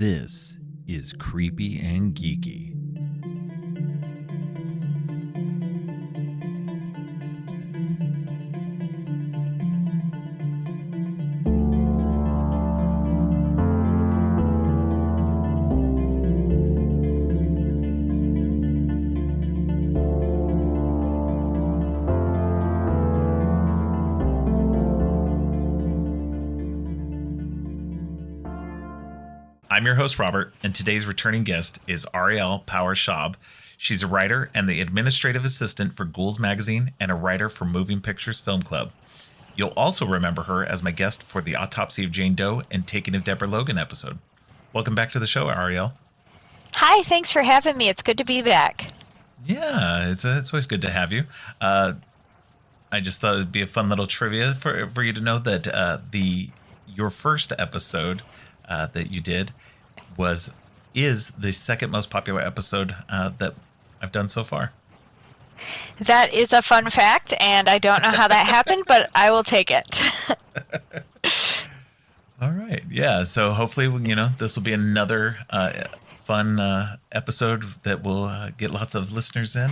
This is Creepy and Geeky. I'm your host, Robert, and today's returning guest is Ariel Powers-Schaub. She's a writer and the administrative assistant for Ghouls Magazine and a writer for Moving Pictures Film Club. You'll also remember her as my guest for the Autopsy of Jane Doe and Taking of Deborah Logan episode. Welcome back to the show, Ariel. Hi, thanks for having me. It's good to be back. Yeah, it's always good to have you. I just thought it'd be a fun little trivia for you to know that your first episode that you did is the second most popular episode that I've done so far. That is a fun fact, and I don't know how that happened, but I will take it. All right. Yeah. So hopefully, this will be another fun episode that will get lots of listeners in.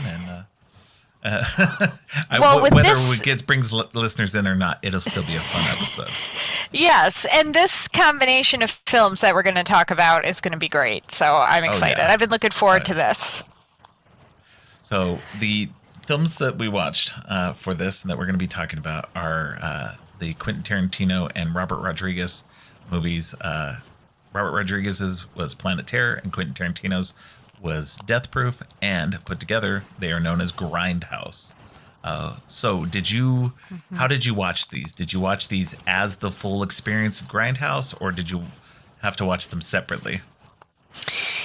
And whether it brings listeners in or not, it'll still be a fun episode. Yes, and this combination of films that we're going to talk about is going to be great. So I'm excited. Yeah. I've been looking forward to this. So the films that we watched for this and that we're going to be talking about are the Quentin Tarantino and Robert Rodriguez movies. Robert Rodriguez's was Planet Terror and Quentin Tarantino's was Death Proof, and put together they are known as Grindhouse. So how did you watch these? Did you watch these as the full experience of Grindhouse, or did you have to watch them separately?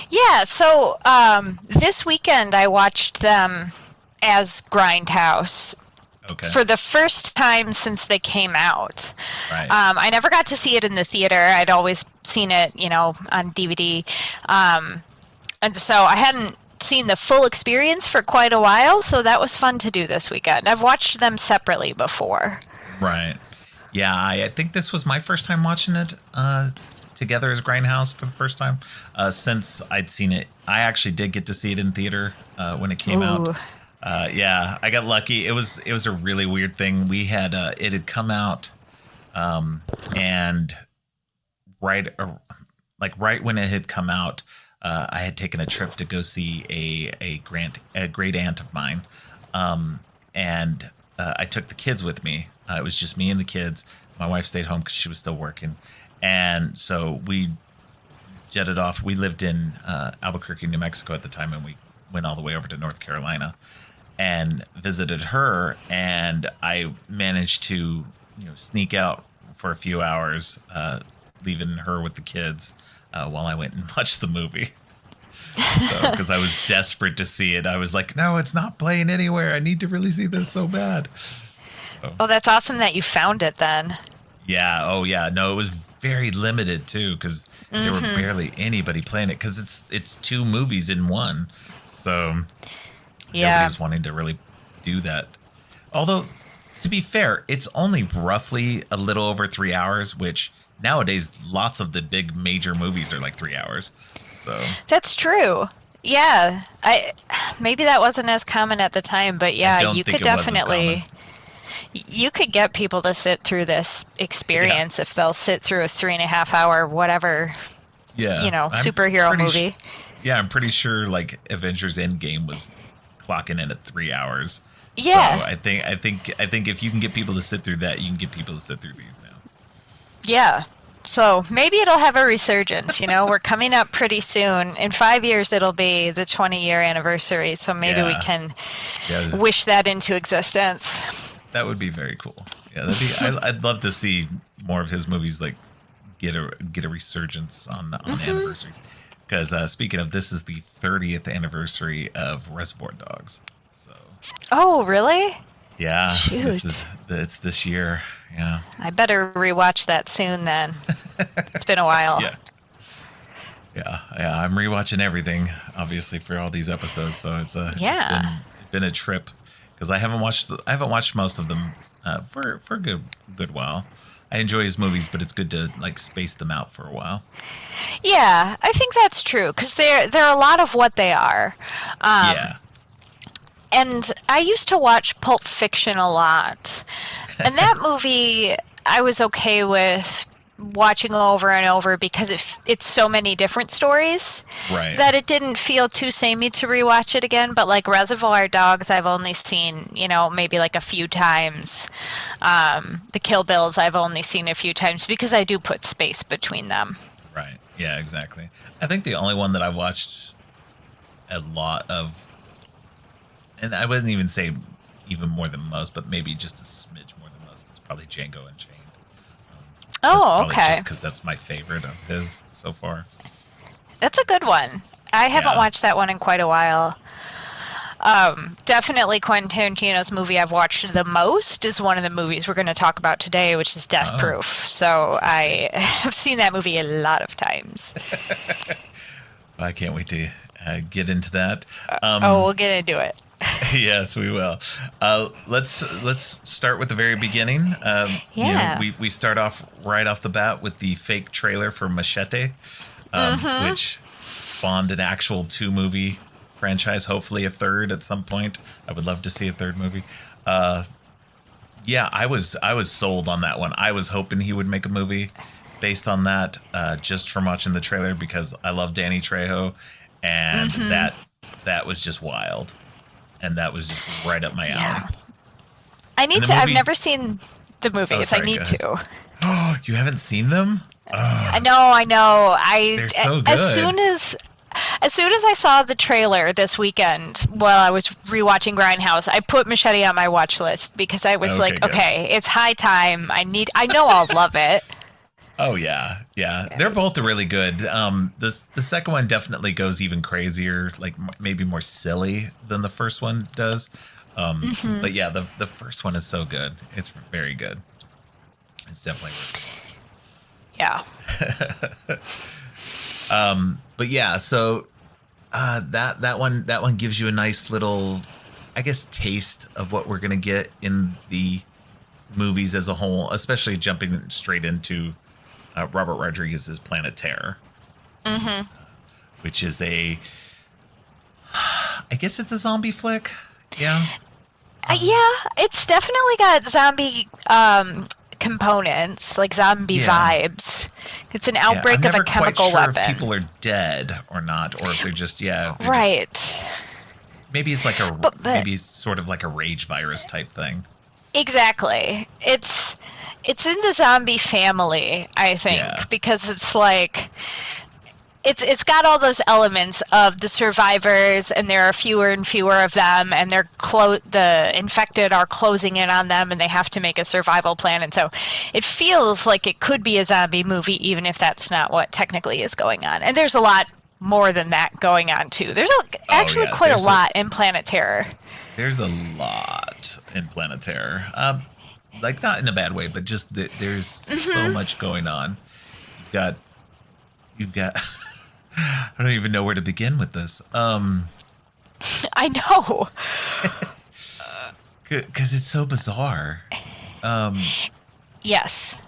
Yeah, so this weekend I watched them as Grindhouse. Okay. For the first time since they came out. Right. I never got to see it in the theater. I'd always seen it, on DVD. And so I hadn't seen the full experience for quite a while, so that was fun to do this weekend. I've watched them separately before. Right. Yeah, I think this was my first time watching it together as Grindhouse for the first time since I'd seen it. I actually did get to see it in theater when it came out. Yeah, I got lucky. It was a really weird thing. We had it had come out, and right when it had come out, I had taken a trip to go see a great aunt of mine, and I took the kids with me. It was just me and the kids. My wife stayed home because she was still working, and so we jetted off. We lived in Albuquerque, New Mexico at the time, and we went all the way over to North Carolina and visited her. And I managed to sneak out for a few hours, leaving her with the kids. While I went and watched the movie. Because I was desperate to see it. I was like, no, it's not playing anywhere. I need to really see this so bad. Oh, that's awesome that you found it then. Yeah. Oh, yeah. No, it was very limited, too, because there were barely anybody playing it, because it's two movies in one. So nobody was wanting to really do that. Although, to be fair, it's only roughly a little over 3 hours, which... Nowadays, lots of the big major movies are like 3 hours. So that's true. Yeah, maybe that wasn't as common at the time, but yeah, you could definitely you could get people to sit through this experience if they'll sit through a 3.5 hour whatever. Yeah, superhero movie. I'm pretty sure like Avengers Endgame was clocking in at 3 hours. Yeah, so I think if you can get people to sit through that, you can get people to sit through these now. Yeah. So maybe it'll have a resurgence. We're coming up pretty soon. In 5 years, it'll be the 20-year anniversary. So maybe we can wish that into existence. That would be very cool. Yeah, I'd love to see more of his movies like get a resurgence on anniversaries. Because speaking of, this is the 30th anniversary of Reservoir Dogs. So. Oh, really? Yeah. Shoot. It's this year. Yeah. I better rewatch that soon then. It's been a while. Yeah. I'm rewatching everything, obviously, for all these episodes. So it's been a trip because I haven't watched most of them for a good while. I enjoy his movies, but it's good to like space them out for a while. Yeah, I think that's true because they're a lot of what they are. Yeah. And I used to watch Pulp Fiction a lot. And that movie I was okay with watching over and over because it's so many different stories Right. that it didn't feel too samey to rewatch it again. But like Reservoir Dogs, I've only seen, maybe like a few times. The Kill Bills, I've only seen a few times because I do put space between them. Right. Yeah, exactly. I think the only one that I've watched a lot of, and I wouldn't even say even more than most, but maybe just a smidge more than most, is probably Django Unchained. Oh, okay. Just because that's my favorite of his so far. That's a good one. I haven't watched that one in quite a while. Definitely Quentin Tarantino's movie I've watched the most is one of the movies we're going to talk about today, which is Death Proof. So I have seen that movie a lot of times. I can't wait to get into that. We'll get into it. Yes, we will. Let's start with the very beginning. We start off right off the bat with the fake trailer for Machete, which spawned an actual 2-movie franchise, hopefully a third at some point. I would love to see a third movie. I was sold on that one. I was hoping he would make a movie based on that, just from watching the trailer because I love Danny Trejo, and that was just wild. And that was just right up my alley. I've never seen the movies. Oh, sorry, I need to. Oh, you haven't seen them? I know. They're so good. As soon as I saw the trailer this weekend while I was rewatching Grindhouse, I put Machete on my watch list because I was okay, it's high time. I know I'll love it. Oh yeah. They're both really good. The second one definitely goes even crazier, like maybe more silly than the first one does. But yeah, the first one is so good. It's very good. It's definitely worth it. Yeah. But yeah, so that one gives you a nice little, I guess, taste of what we're gonna get in the movies as a whole, especially jumping straight into Robert Rodriguez's Planet Terror, which is I guess it's a zombie flick. Yeah. It's definitely got zombie components, like zombie vibes. It's an outbreak of a chemical weapon. If people are dead or not, or if they're just right. Maybe it's like maybe sort of like a rage virus type thing. Exactly. It's in the zombie family, I think, because it's like it's got all those elements of the survivors, and there are fewer and fewer of them, and the infected are closing in on them, and they have to make a survival plan. And so it feels like it could be a zombie movie, even if that's not what technically is going on. And there's a lot more than that going on too. There's actually quite a lot in Planet Terror. There's a lot in Planet Terror. Like not in a bad way, but just there's so much going on. You've got I don't even know where to begin with this. I know. Because it's so bizarre. Yes.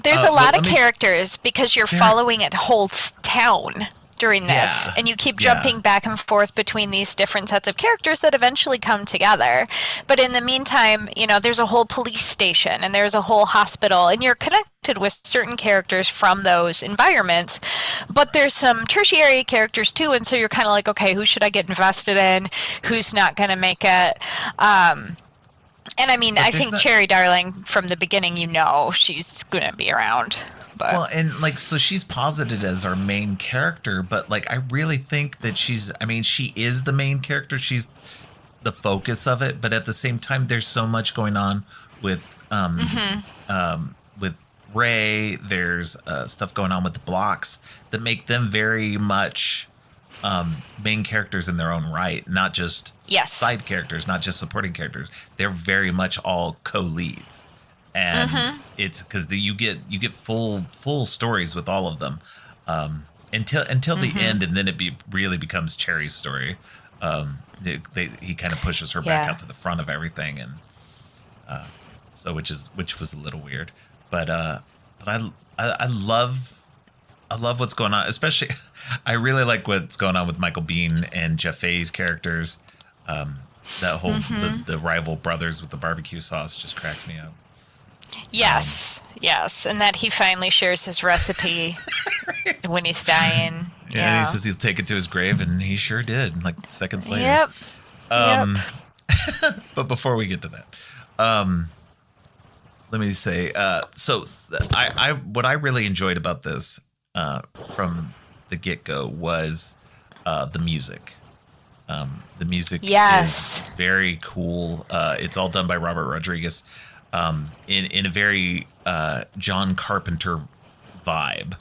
There's a lot of characters because you're following a whole town during this, and you keep jumping back and forth between these different sets of characters that eventually come together. But in the meantime, there's a whole police station and there's a whole hospital, and you're connected with certain characters from those environments. But there's some tertiary characters too, and so you're kind of like, okay, who should I get invested in? Who's not going to make it? And I mean, I think Cherry Darling from the beginning, she's going to be around. But. Well, and so she's posited as our main character, but I really think that she is the main character. She's the focus of it, but at the same time, there's so much going on with Ray. There's stuff going on with the blocks that make them very much main characters in their own right, not just side characters, not just supporting characters. They're very much all co-leads. And it's because you get full stories with all of them until the end, and then it really becomes Cherry's story. He kind of pushes her back out to the front of everything, and So which was a little weird, but I love what's going on. Especially, I really like what's going on with Michael Biehn and Jeff Fahey's characters. That whole the rival brothers with the barbecue sauce just cracks me up. Yes, and that he finally shares his recipe when he's dying. Yeah, he says he'll take it to his grave, and he sure did. Like seconds later. Yep. But before we get to that, let me say, so I what I really enjoyed about this from the get-go was the music. The music is very cool. It's all done by Robert Rodriguez in a very John Carpenter vibe.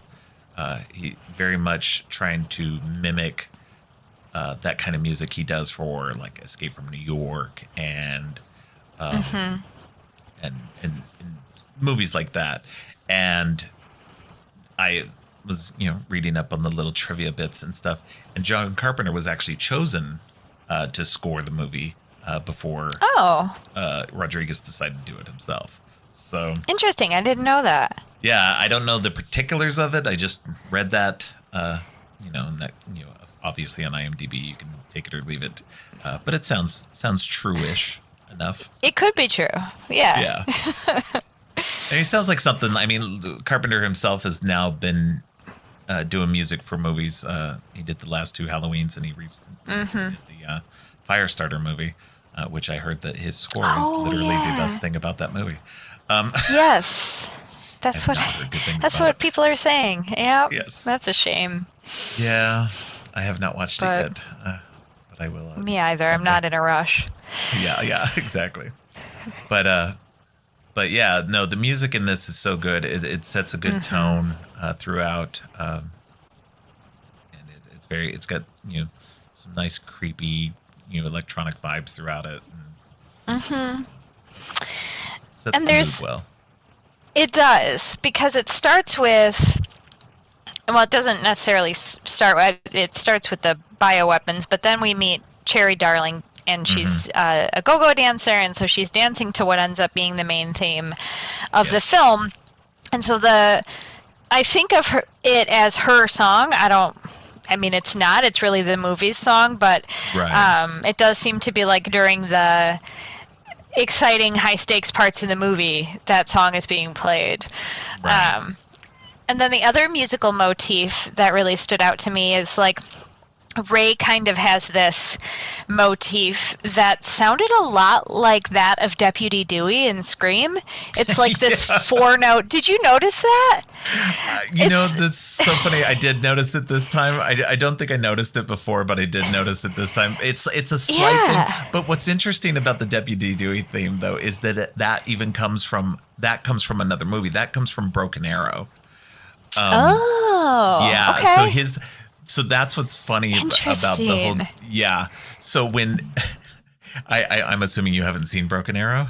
He very much trying to mimic that kind of music he does for like Escape from New York and movies like that. And I was, reading up on the little trivia bits and stuff. And John Carpenter was actually chosen to score the movie before Rodriguez decided to do it himself. So interesting. I didn't know that. Yeah, I don't know the particulars of it. I just read that, and that, obviously on IMDb you can take it or leave it, but it sounds true-ish enough. It could be true. Yeah. Yeah. And he sounds like something. I mean, Carpenter himself has now been doing music for movies. He did the last two Halloweens, and he recently did the Firestarter movie, which I heard that his score is literally the best thing about that movie. Yes, that's what people are saying. Yeah, yes, that's a shame. Yeah, I have not watched it yet, but I will. Me either. I'm not in a rush. Yeah, exactly. But yeah, no, the music in this is so good. It sets a good tone throughout, and it's got some nice creepy electronic vibes throughout it. Sets and the mood well. It does, because it starts with, well, it doesn't necessarily start with, it starts with the bioweapons, but then we meet Cherry Darling, and she's a go-go dancer, and so she's dancing to what ends up being the main theme of the film. And so I think of it as her song. It's not. It's really the movie's song, but it does seem to be like during the exciting high-stakes parts in the movie, that song is being played. Right. And then the other musical motif that really stood out to me is like Ray kind of has this motif that sounded a lot like that of Deputy Dewey in Scream. It's like this 4-note. Did you notice that? That's so funny. I did notice it this time. I don't think I noticed it before, but I did notice it this time. It's a slight thing. But what's interesting about the Deputy Dewey theme, though, is that even comes from another movie. That comes from Broken Arrow. Yeah. Okay. So that's what's funny about the whole. Yeah. So when I'm assuming you haven't seen Broken Arrow.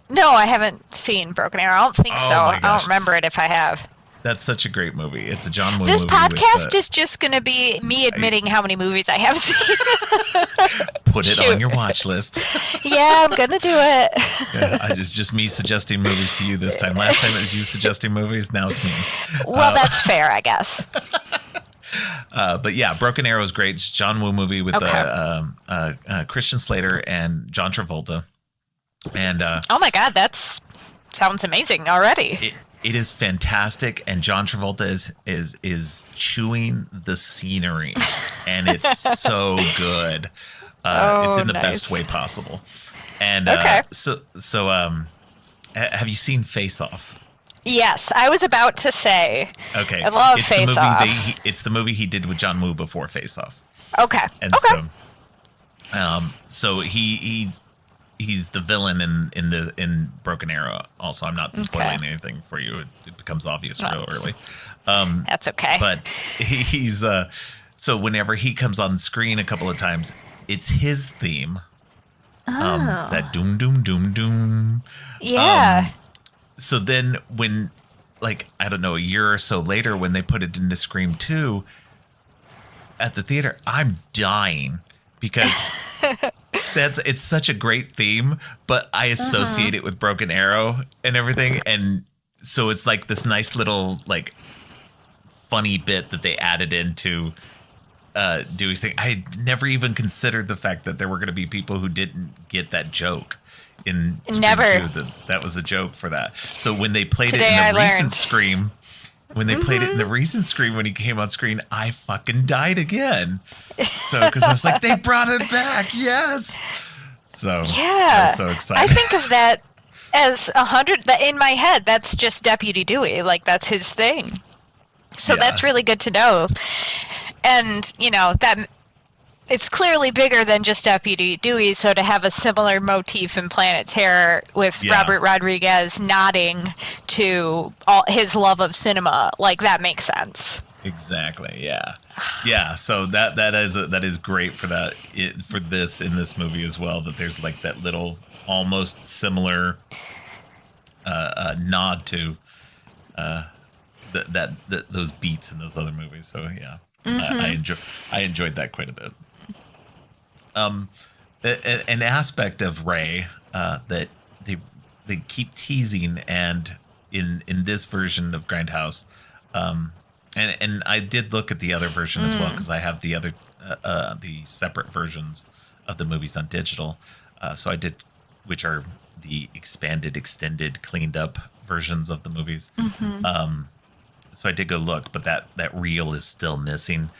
No, I haven't seen Broken Arrow. I don't think so. I don't remember it if I have. That's such a great movie. It's a John Woo movie. This podcast is just going to be me admitting how many movies I have seen. Put it on your watch list. Yeah, I'm going to do it. Yeah, just me suggesting movies to you this time. Last time it was you suggesting movies. Now it's me. Well, that's fair, I guess. But yeah, Broken Arrow is great. It's a John Woo movie with Christian Slater and John Travolta. And oh my God, sounds amazing already. It is fantastic, and John Travolta is chewing the scenery, and it's so good. It's in the best way possible. And so have you seen Face Off? Yes, I was about to say. Okay, I love Face Off. It's the movie he did with John Woo before Face Off. Okay. And so he's the villain in Broken Arrow. Also, I'm not spoiling anything for you. It becomes obvious real early. That's okay. But he's so whenever he comes on screen a couple of times, it's his theme. That doom doom doom doom. Yeah. So then when, like, I don't know, a year or so later, when they put it into Scream 2 at the theater, I'm dying because it's such a great theme, but I associate it with Broken Arrow and everything, and so it's like this nice little like funny bit that they added into Dewey's thing. I never even considered the fact that there were going to be people who didn't get that joke in Never. Scream 2, that was a joke for that. So when they played Today it in I the recent learned. Scream, when they played it in the recent Scream, when he came on screen, I fucking died again. So because I was like, they brought it back, yes. So I Yeah. was so I excited. think of that as 100. In my head, that's just Deputy Dewey. Like, that's his thing. So Yeah. that's really good to know. And, that it's clearly bigger than just Deputy Dewey. So to have a similar motif in Planet Terror with Yeah. Robert Rodriguez nodding to all his love of cinema, like, that makes sense. Exactly. Yeah. Yeah. So that is great for that for this in this movie as well. That there's like that little almost similar nod to those beats in those other movies. So yeah, I enjoyed that quite a bit. An aspect of Ray that they keep teasing, and in this version of Grindhouse. And I did look at the other version as well, because I have the other the separate versions of the movies on digital. So I did, which are the expanded, extended, cleaned up versions of the movies. So I did go look, but that reel is still missing.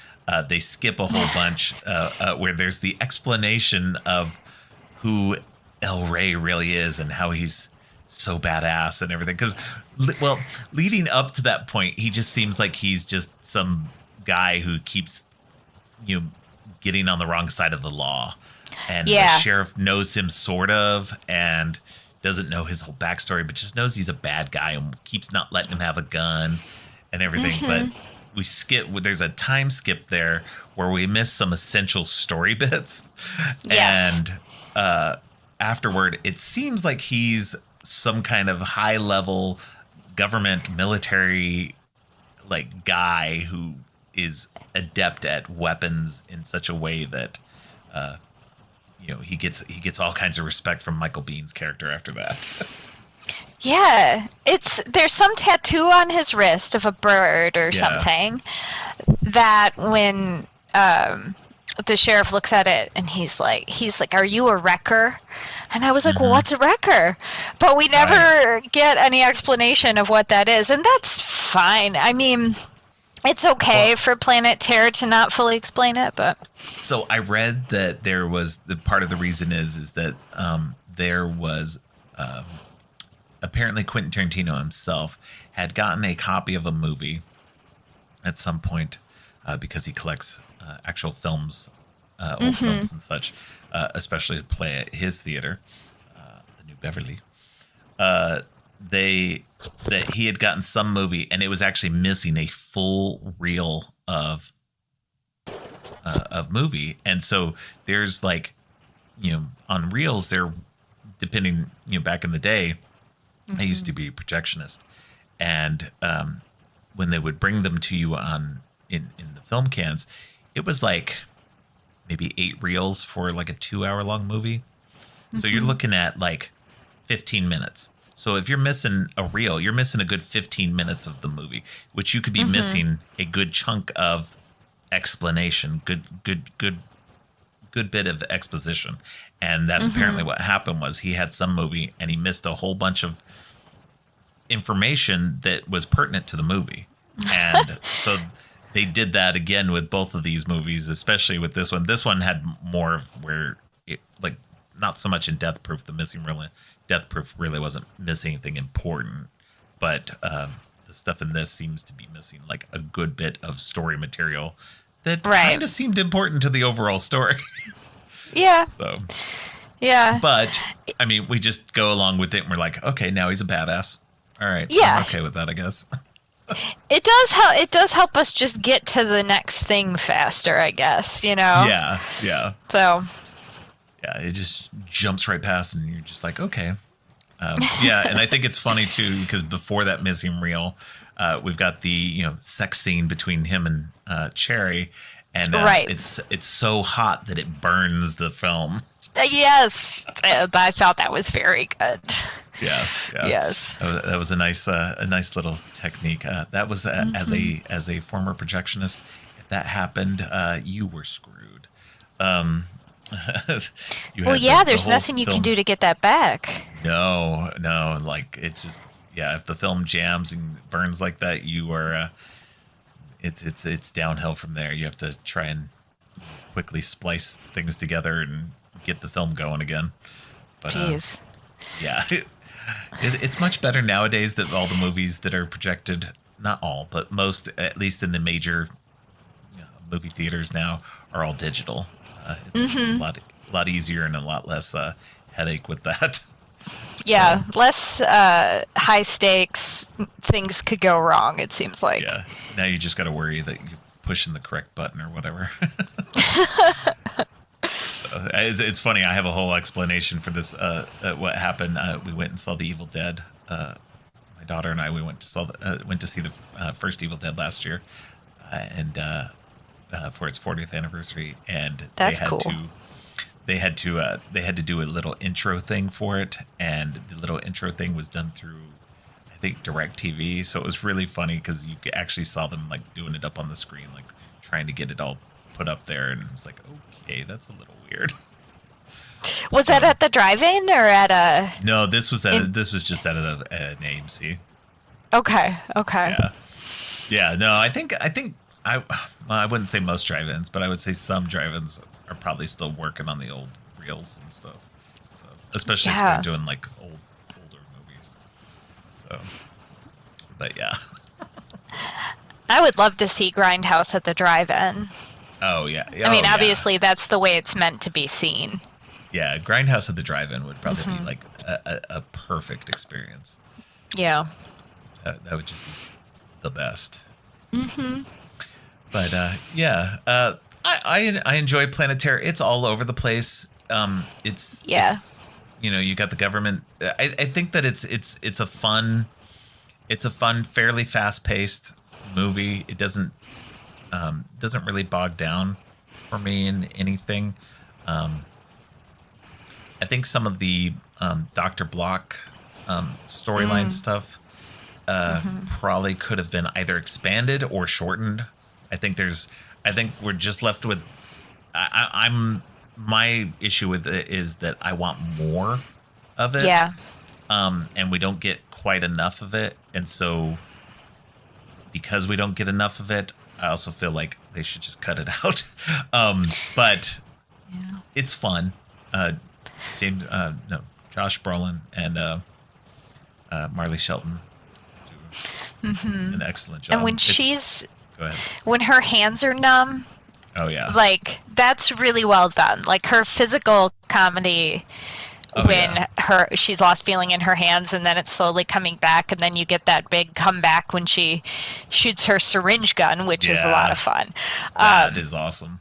They skip a whole bunch where there's the explanation of who El Rey really is and how he's so badass and everything. Because, well, leading up to that point, he just seems like he's just some guy who keeps, getting on the wrong side of the law. And Yeah. the sheriff knows him sort of and doesn't know his whole backstory, but just knows he's a bad guy and keeps not letting him have a gun and everything. But we skip, there's a time skip there where we miss some essential story bits. Yes. And afterward, it seems like he's some kind of high level government military like guy who is adept at weapons in such a way that he gets all kinds of respect from Michael Bihn's character after that. Yeah, there's some tattoo on his wrist of a bird or Yeah. something that when the sheriff looks at it and he's like, "Are you a wrecker?" And I was like, "Well, what's a wrecker?" But we never get any explanation of what that is, and that's fine. I mean, it's okay for Planet Terror to not fully explain it, but So I read that there was the part of the reason is that there was apparently Quentin Tarantino himself had gotten a copy of a movie at some point because he collects actual films, old films and such, especially to play at his theater, the New Beverly. That he had gotten some movie and it was actually missing a full reel of movie, and so there's like, on reels there, depending, back in the day, I used to be a projectionist, and when they would bring them to you in the film cans, it was like maybe 8 reels for like a 2-hour long movie. So you're looking at like 15 minutes. So if you're missing a reel, you're missing a good 15 minutes of the movie, which you could be missing a good chunk of explanation, good bit of exposition. And that's apparently what happened. Was he had some movie and he missed a whole bunch of information that was pertinent to the movie. And so they did that again with both of these movies, especially with this one. This one had more of where it, like, not so much in Death Proof. The missing really, Death Proof really wasn't missing anything important, but the stuff in this seems to be missing like a good bit of story material that kind of seemed important to the overall story. yeah, So, yeah. but I mean, we just go along with it and we're like, okay, now he's a badass. All right. Yeah. I'm okay with that, I guess. It does help. It does help us just get to the next thing faster, I guess. Yeah. So. Yeah, it just jumps right past, and you're just like, okay. Yeah, and I think it's funny, too, because before that missing reel, we've got the sex scene between him and Cherry, and Right. it's so hot that it burns the film. Yes, I thought that was very good. Yeah, yeah. Yes. That was a nice little technique. That was as a former projectionist. If that happened, you were screwed. Um, you Well, had yeah, the there's whole nothing you can film. do to get that back. No, no, like it's just yeah. If the film jams and burns like that, you are it's downhill from there. You have to try and quickly splice things together and get the film going again. But Jeez. yeah, it's much better nowadays that all the movies that are projected, not all, but most, at least in the major movie theaters now, are all digital. It's a lot easier and a lot less headache with that. Yeah, less high stakes. Things could go wrong, it seems like. Yeah. Now you just got to worry that you're pushing the correct button or whatever. It's funny. I have a whole explanation for this. What happened? We went and saw The Evil Dead. My daughter and I went to see the first Evil Dead last year, and for its 40th anniversary. And That's cool. They had to do a little intro thing for it, and the little intro thing was done through, I think, DirecTV. So it was really funny because you actually saw them like doing it up on the screen, like trying to get it all put up there, and it was like, okay, that's a little weird. Was that at the drive-in or at a? No, this was just at an AMC. Okay. Yeah. No, I think I wouldn't say most drive-ins, but I would say some drive-ins are probably still working on the old reels and stuff. So especially if they're doing like older movies. So, but yeah. I would love to see Grindhouse at the drive-in. Oh yeah. I mean, obviously that's the way it's meant to be seen. Yeah, Grindhouse at the drive-in would probably be like a perfect experience. Yeah. That would just be the best. Mm-hmm. But I enjoy Planetary. It's all over the place. It's you got the government. I think that it's a fun, fairly fast-paced movie. It doesn't really bog down for me in anything. I think some of the Dr. Block storyline stuff probably could have been either expanded or shortened. I think we're just left with. My issue with it is that I want more of it. Yeah. And we don't get quite enough of it, and so because we don't get enough of it, I also feel like they should just cut it out. But it's fun. Josh Brolin and Marley Shelton do an excellent job. And when go ahead. When her hands are numb, oh yeah, like that's really well done. Like her physical comedy. She's lost feeling in her hands and then it's slowly coming back, and then you get that big comeback when she shoots her syringe gun, which is a lot of fun. That is awesome.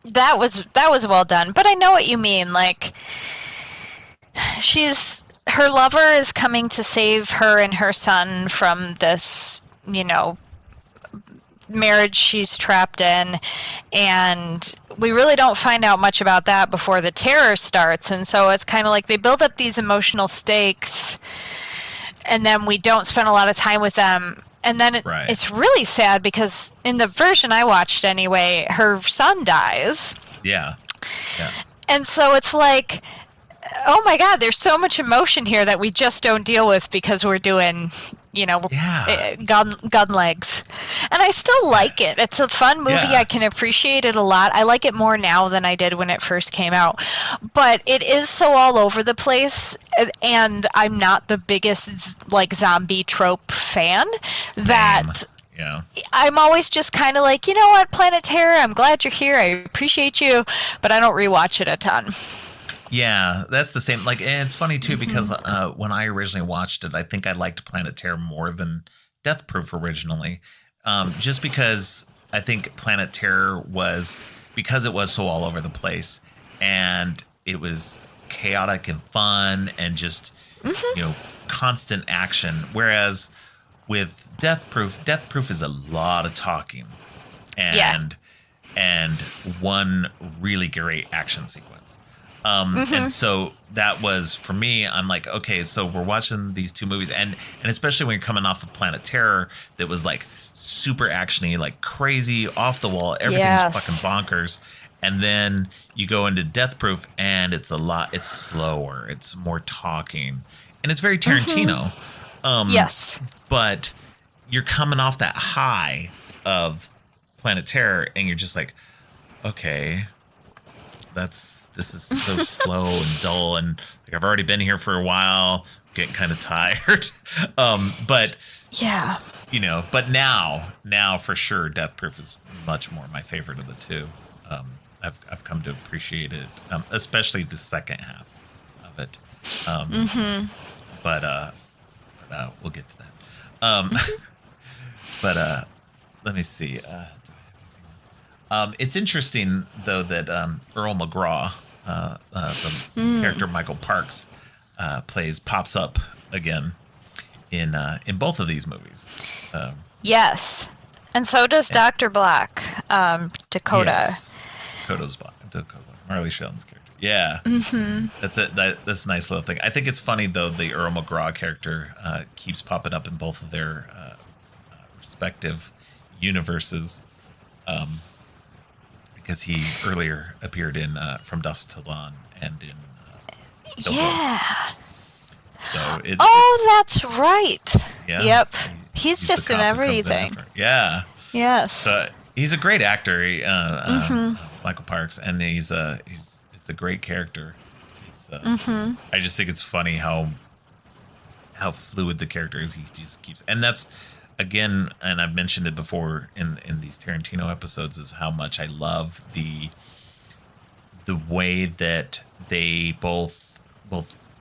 That was well done. But I know what you mean. Like her lover is coming to save her and her son from this, marriage she's trapped in, and we really don't find out much about that before the terror starts. And so it's kind of like they build up these emotional stakes and then we don't spend a lot of time with them, and then it's really sad because in the version I watched anyway, her son dies. Yeah And so it's like, oh my God, there's so much emotion here that we just don't deal with because we're doing, gun legs. And I still like it. It's a fun movie. I can appreciate it a lot. I like it more now than I did when it first came out. But it is so all over the place, and I'm not the biggest zombie trope fan. That I'm always just kind of like, you know what, Planet Terror, I'm glad you're here. I appreciate you, but I don't rewatch it a ton. Yeah, that's the same. Like, and it's funny too because when I originally watched it, I think I liked Planet Terror more than Death Proof originally, just because I think Planet Terror was so all over the place and it was chaotic and fun and just constant action. Whereas with Death Proof is a lot of talking and and one really great action sequence. And so that was for me. I'm like, okay, so we're watching these two movies, and especially when you're coming off of Planet Terror, that was like super actiony, like crazy, off the wall, everything's fucking bonkers. And then you go into Death Proof, and it's slower, it's more talking, and it's very Tarantino. Yes, but you're coming off that high of Planet Terror, and you're just like, okay, this is so slow and dull, and like I've already been here for a while, getting kind of tired. But yeah, but now for sure, Death Proof is much more my favorite of the two. I've come to appreciate it, especially the second half of it. But we'll get to that. But let me see. It's interesting though that Earl McGraw, the character Michael Parks pops up again in both of these movies. Yes, and so does Dr. Black, Dakota. Yes. Dakota, Marley Shelton's character. Yeah, that's it. That's a nice little thing. I think it's funny though. The Earl McGraw character keeps popping up in both of their respective universes, because he earlier appeared in From Dusk Till Dawn and in Yeah. So that's right. Yeah. Yep. He's just in everything. Yeah. Yes. So he's a great actor, Michael Parks, and it's a great character. It's I just think it's funny how fluid the character is. He just keeps, and that's again, and I've mentioned it before in these Tarantino episodes, is how much I love the way that they both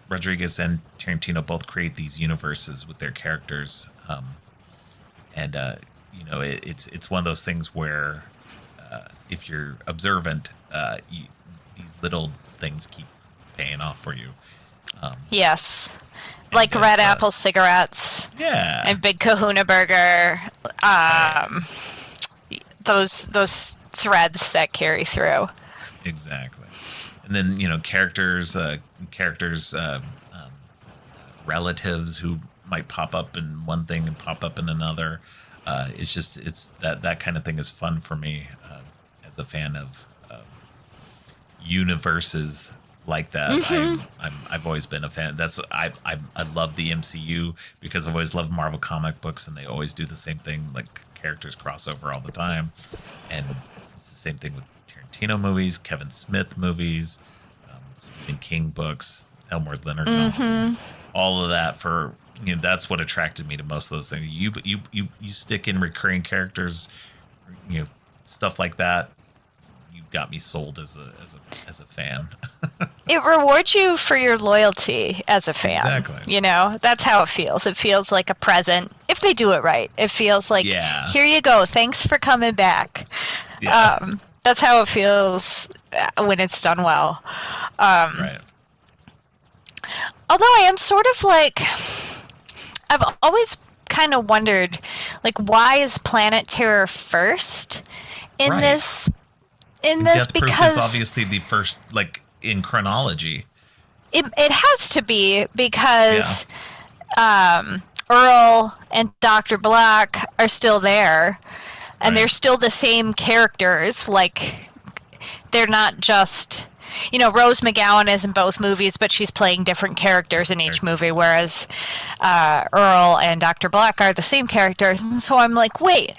Rodriguez and Tarantino both create these universes with their characters, and it's one of those things where if you're observant, these little things keep paying off for you. Yes, like Red Apple cigarettes. Yeah, and Big Kahuna Burger. Those threads that carry through. Exactly, and then characters, relatives who might pop up in one thing and pop up in another. It's that kind of thing is fun for me as a fan of universes like that. I've always been a fan. I love the MCU because I've always loved Marvel comic books, and they always do the same thing. Like characters cross over all the time, and it's the same thing with Tarantino movies, Kevin Smith movies, Stephen King books, Elmore Leonard novels, all of that. That's what attracted me to most of those things. You stick in recurring characters, stuff like that. You've got me sold as a fan. It rewards you for your loyalty as a fan. Exactly. That's how it feels. It feels like a present if they do it right. It feels like, here you go. Thanks for coming back. Yeah. That's how it feels when it's done well. Right. Although I am sort of like, I've always kind of wondered, like, why is Planet Terror first in this? Death because Proof is obviously the first, like, in chronology. It has to be because Earl and Dr. Black are still there, and they're still the same characters. Like, they're not just, Rose McGowan is in both movies, but she's playing different characters in each movie, whereas Earl and Dr. Black are the same characters. And so I'm like, wait,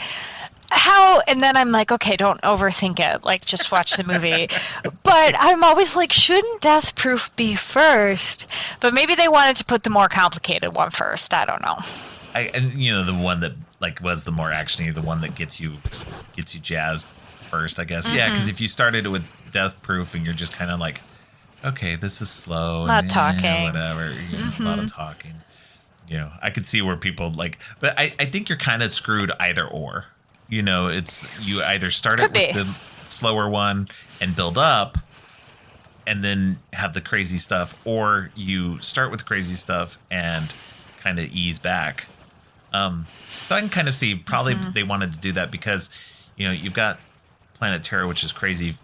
how? And then I'm like, okay, don't overthink it. Like, just watch the movie. But I'm always like, shouldn't Death Proof be first? But maybe they wanted to put the more complicated one first. I don't know. And the one that like was the more actiony, the one that gets you jazzed first, I guess. Yeah, because if you started with Death Proof and you're just kind of like, okay, this is slow, a lot of talking, whatever, a lot of talking. I could see where people like, but I think you're kind of screwed either or. It's you either start it with the slower one and build up, and then have the crazy stuff, or you start with crazy stuff and kind of ease back. So I can kind of see probably they wanted to do that because you've got Planet Terror, which is crazy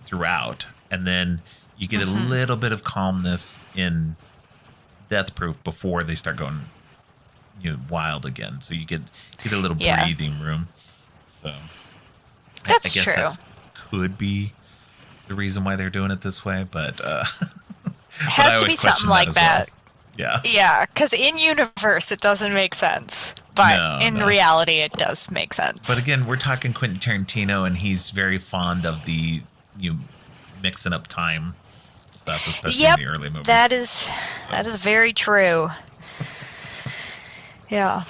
throughout, and then you get a little bit of calmness in Death Proof before they start going wild again. So you get a little breathing room. So That's I guess true. that could be the reason why they're doing it this way, but it has to be something like that. Well. Yeah, because in universe it doesn't make sense, but in reality it does make sense. But again, we're talking Quentin Tarantino, and he's very fond of the mixing up time stuff, especially in the early movies. That is very true. Yeah.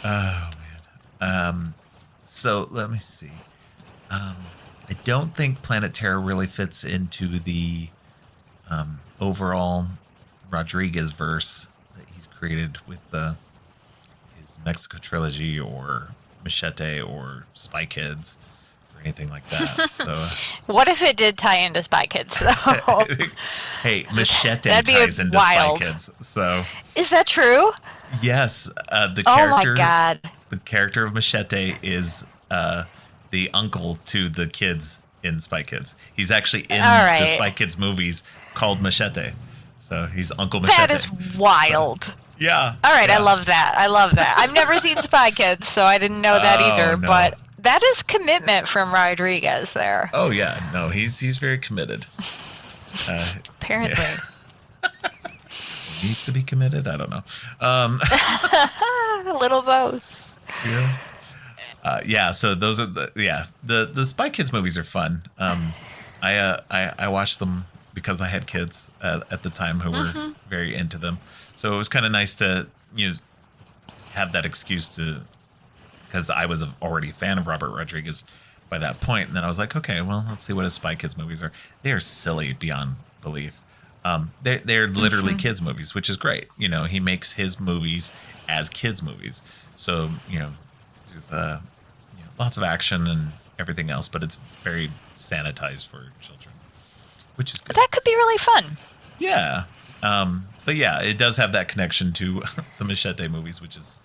Oh man. So let me see. I don't think Planet Terror really fits into the overall Rodriguez verse that he's created with his Mexico trilogy or Machete or Spy Kids or anything like that. So what if it did tie into Spy Kids though? Hey, Machete ties into wild. Spy Kids. So is that true? Yes, the character. Oh my god! The character of Machete is the uncle to the kids in Spy Kids. He's actually in the Spy Kids movies called Machete. So he's Uncle Machete. That is wild. So, yeah. All right, yeah. I love that. I've never seen Spy Kids, so I didn't know that either. No. But that is commitment from Rodriguez there. Oh yeah, no, he's very committed. Apparently. Yeah. Needs to be committed. I don't know. A little both. Yeah. So those are the Spy Kids movies are fun. I watched them because I had kids at the time who were very into them. So it was kind of nice to have that excuse because I was already a fan of Robert Rodriguez by that point. And then I was like, okay, well, let's see what his Spy Kids movies are. They are silly beyond belief. They're literally kids movies, which is great. He makes his movies as kids movies. So, there's lots of action and everything else, but it's very sanitized for children, which is good. That could be really fun. Yeah. But yeah, it does have that connection to the Machete movies, which is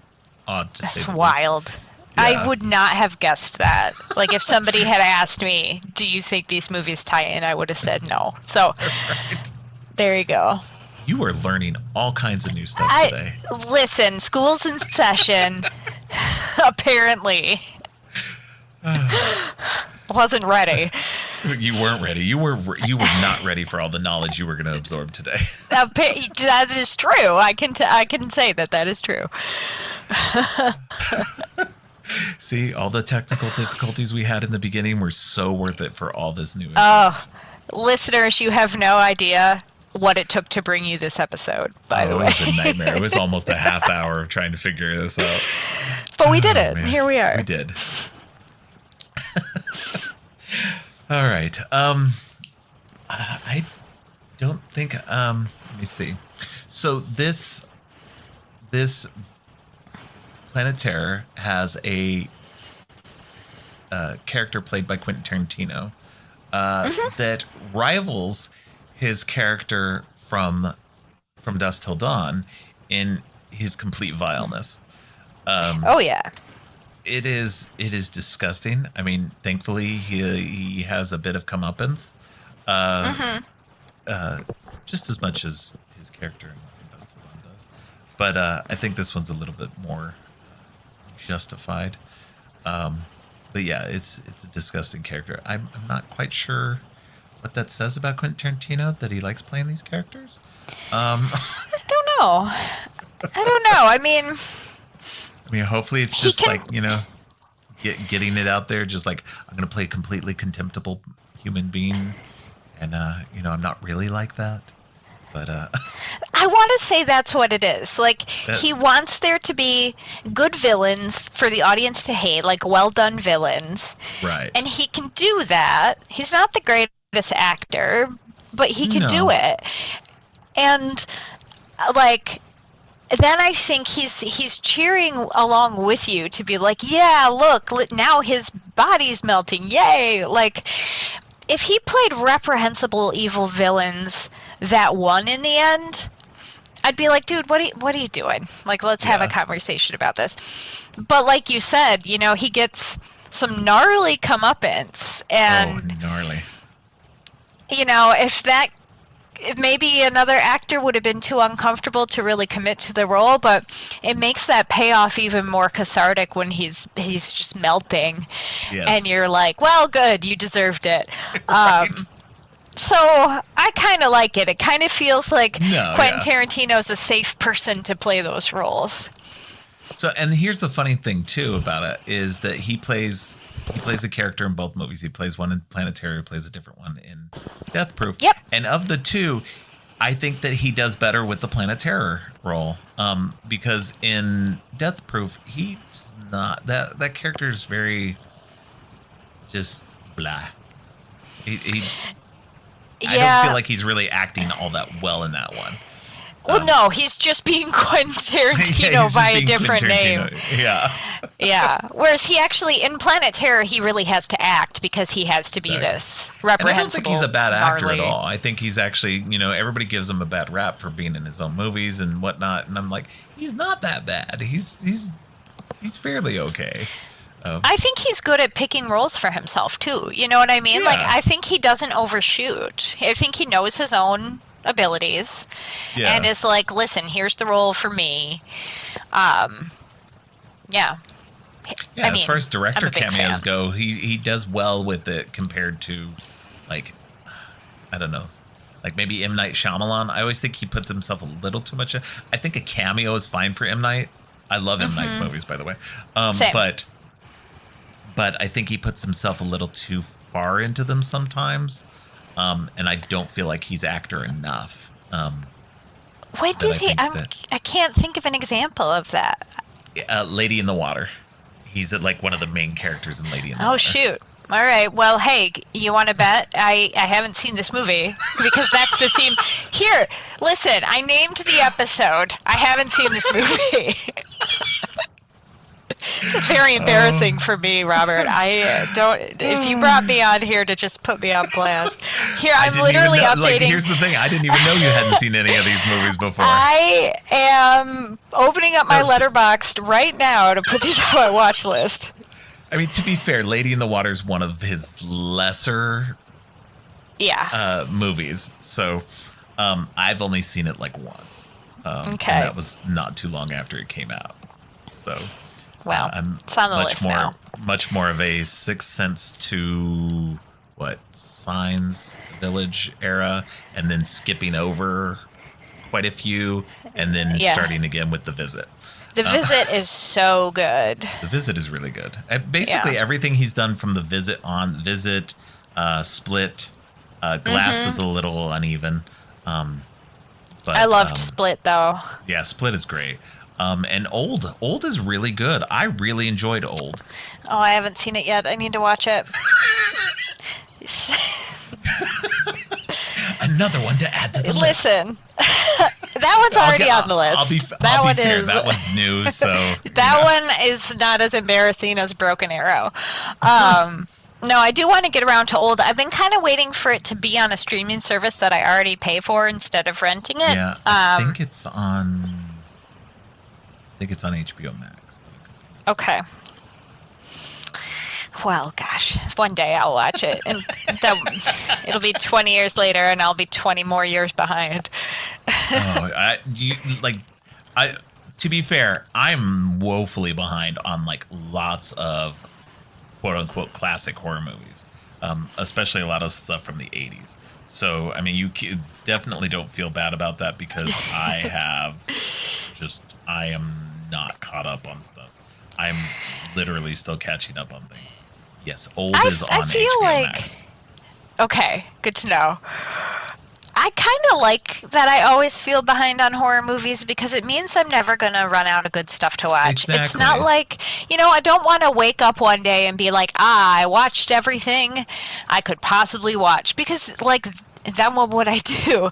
odd to say. That's wild. Yeah. I would not have guessed that. Like, if somebody had asked me, do you think these movies tie in, I would have said no. So, right. There you go. You are learning all kinds of new stuff today. Listen, school's in session, apparently. Wasn't ready. You weren't ready. You were not ready for all the knowledge you were going to absorb today. That is true. I can say that is true. See, all the technical difficulties we had in the beginning were so worth it for all this new. Listeners, you have no idea what it took to bring you this episode. By the way, it was a nightmare. It was almost a half hour of trying to figure this out. But we did it. Man. Here we are. We did. All right. I don't think. Let me see. So this Planet Terror has a character played by Quentin Tarantino that rivals his character from Dusk Till Dawn in his complete vileness. Oh yeah. It is disgusting. I mean, thankfully he has a bit of comeuppance, just as much as his character from Dusk Till Dawn does. But I think this one's a little bit more justified. But yeah, it's a disgusting character. I'm not quite sure what that says about Quentin Tarantino, that he likes playing these characters. I don't know. I mean, hopefully it's just getting it out there. Just like, I'm going to play a completely contemptible human being. And, I'm not really like that. But I want to say that's what it is. Like, he wants there to be good villains for the audience to hate, like well done villains. Right. And he can do that. He's not the greatest actor, but he can do it. And like, then I think he's cheering along with you to be like, yeah, look, now his body's melting. Yay. Like, if he played reprehensible evil villains that won in the end, I'd be like, dude, what are you doing? Like, let's have a conversation about this. But like you said, he gets some gnarly comeuppance. And, Oh, gnarly. if maybe another actor would have been too uncomfortable to really commit to the role, but it makes that payoff even more cathartic when he's just melting. Yes. And you're like, well, good, you deserved it. Right. So I kind of like it. It kind of feels like No, Quentin yeah. Tarantino's a safe person to play those roles. So, and here's the funny thing too about it is that he plays a character in both movies. He plays one in Planet Terror, plays a different one in Death Proof. Yep. And of the two, I think that he does better with the Planet Terror role, because in Death Proof, he's not that character is very just blah. He I don't feel like he's really acting all that well in that one. Well, no, he's just being Quentin Tarantino by a different name. Yeah. Yeah. Whereas he actually, in Planet Terror, he really has to act because he has to be this reprehensible. And I don't think he's a bad actor gnarly. at all. I think he's actually, everybody gives him a bad rap for being in his own movies and whatnot. And I'm like, he's not that bad. He's fairly okay. I think he's good at picking roles for himself too. You know what I mean? Yeah. Like, I think he doesn't overshoot. I think he knows his own abilities and is like, listen, here's the role for me. Yeah. Yeah, as far as director cameos fan. go, he does well with it compared to, like, I don't know, like maybe M. Night Shyamalan. I always think he puts himself a little too much. I think a cameo is fine for M. Night. I love M. Night's movies, by the way. Same. But I think he puts himself a little too far into them sometimes. And I don't feel like he's actor enough. When did he? I can't think of an example of that. Lady in the Water. He's like one of the main characters in Lady in the Water. Oh, shoot. All right. Well, hey, you want to bet? I haven't seen this movie because that's the theme. Here, listen, I named the episode. I haven't seen this movie. This is very embarrassing for me, Robert. I don't. If you brought me on here to just put me on blast, here I'm literally updating. Like, here's the thing: I didn't even know you hadn't seen any of these movies before. I am opening up my Letterboxd right now to put these on my watch list. I mean, to be fair, Lady in the Water is one of his lesser, movies. So, I've only seen it like once. Okay, and that was not too long after it came out. So. Well, it's on the list now. Much more of a Sixth Sense to Signs, the Village era, and then skipping over quite a few, and then starting again with The Visit. The Visit is so good. The Visit is really good. Basically, everything he's done from The Visit on Visit, Split, Glass is a little uneven. But I loved Split though. Yeah, Split is great. And Old is really good. I really enjoyed Old. Oh, I haven't seen it yet. I need to watch it. Another one to add to the list. Listen, that one's already on the list. I'll be fair. That one's new, so that one is not as embarrassing as Broken Arrow. No, I do want to get around to Old. I've been kind of waiting for it to be on a streaming service that I already pay for instead of renting it. Yeah, I think it's on HBO Max. Okay. Well, gosh, one day I'll watch it, and it'll be 20 years later, and I'll be 20 more years behind. To be fair, I'm woefully behind on like lots of quote unquote classic horror movies, especially a lot of stuff from the 80s. So, I mean, you definitely don't feel bad about that because I am not caught up on stuff. I'm literally still catching up on things. Yes, Old is on HBO Max. Okay, good to know. I kind of like that I always feel behind on horror movies because it means I'm never going to run out of good stuff to watch. Exactly. It's not like, I don't want to wake up one day and be like, I watched everything I could possibly watch because, like, then what would I do?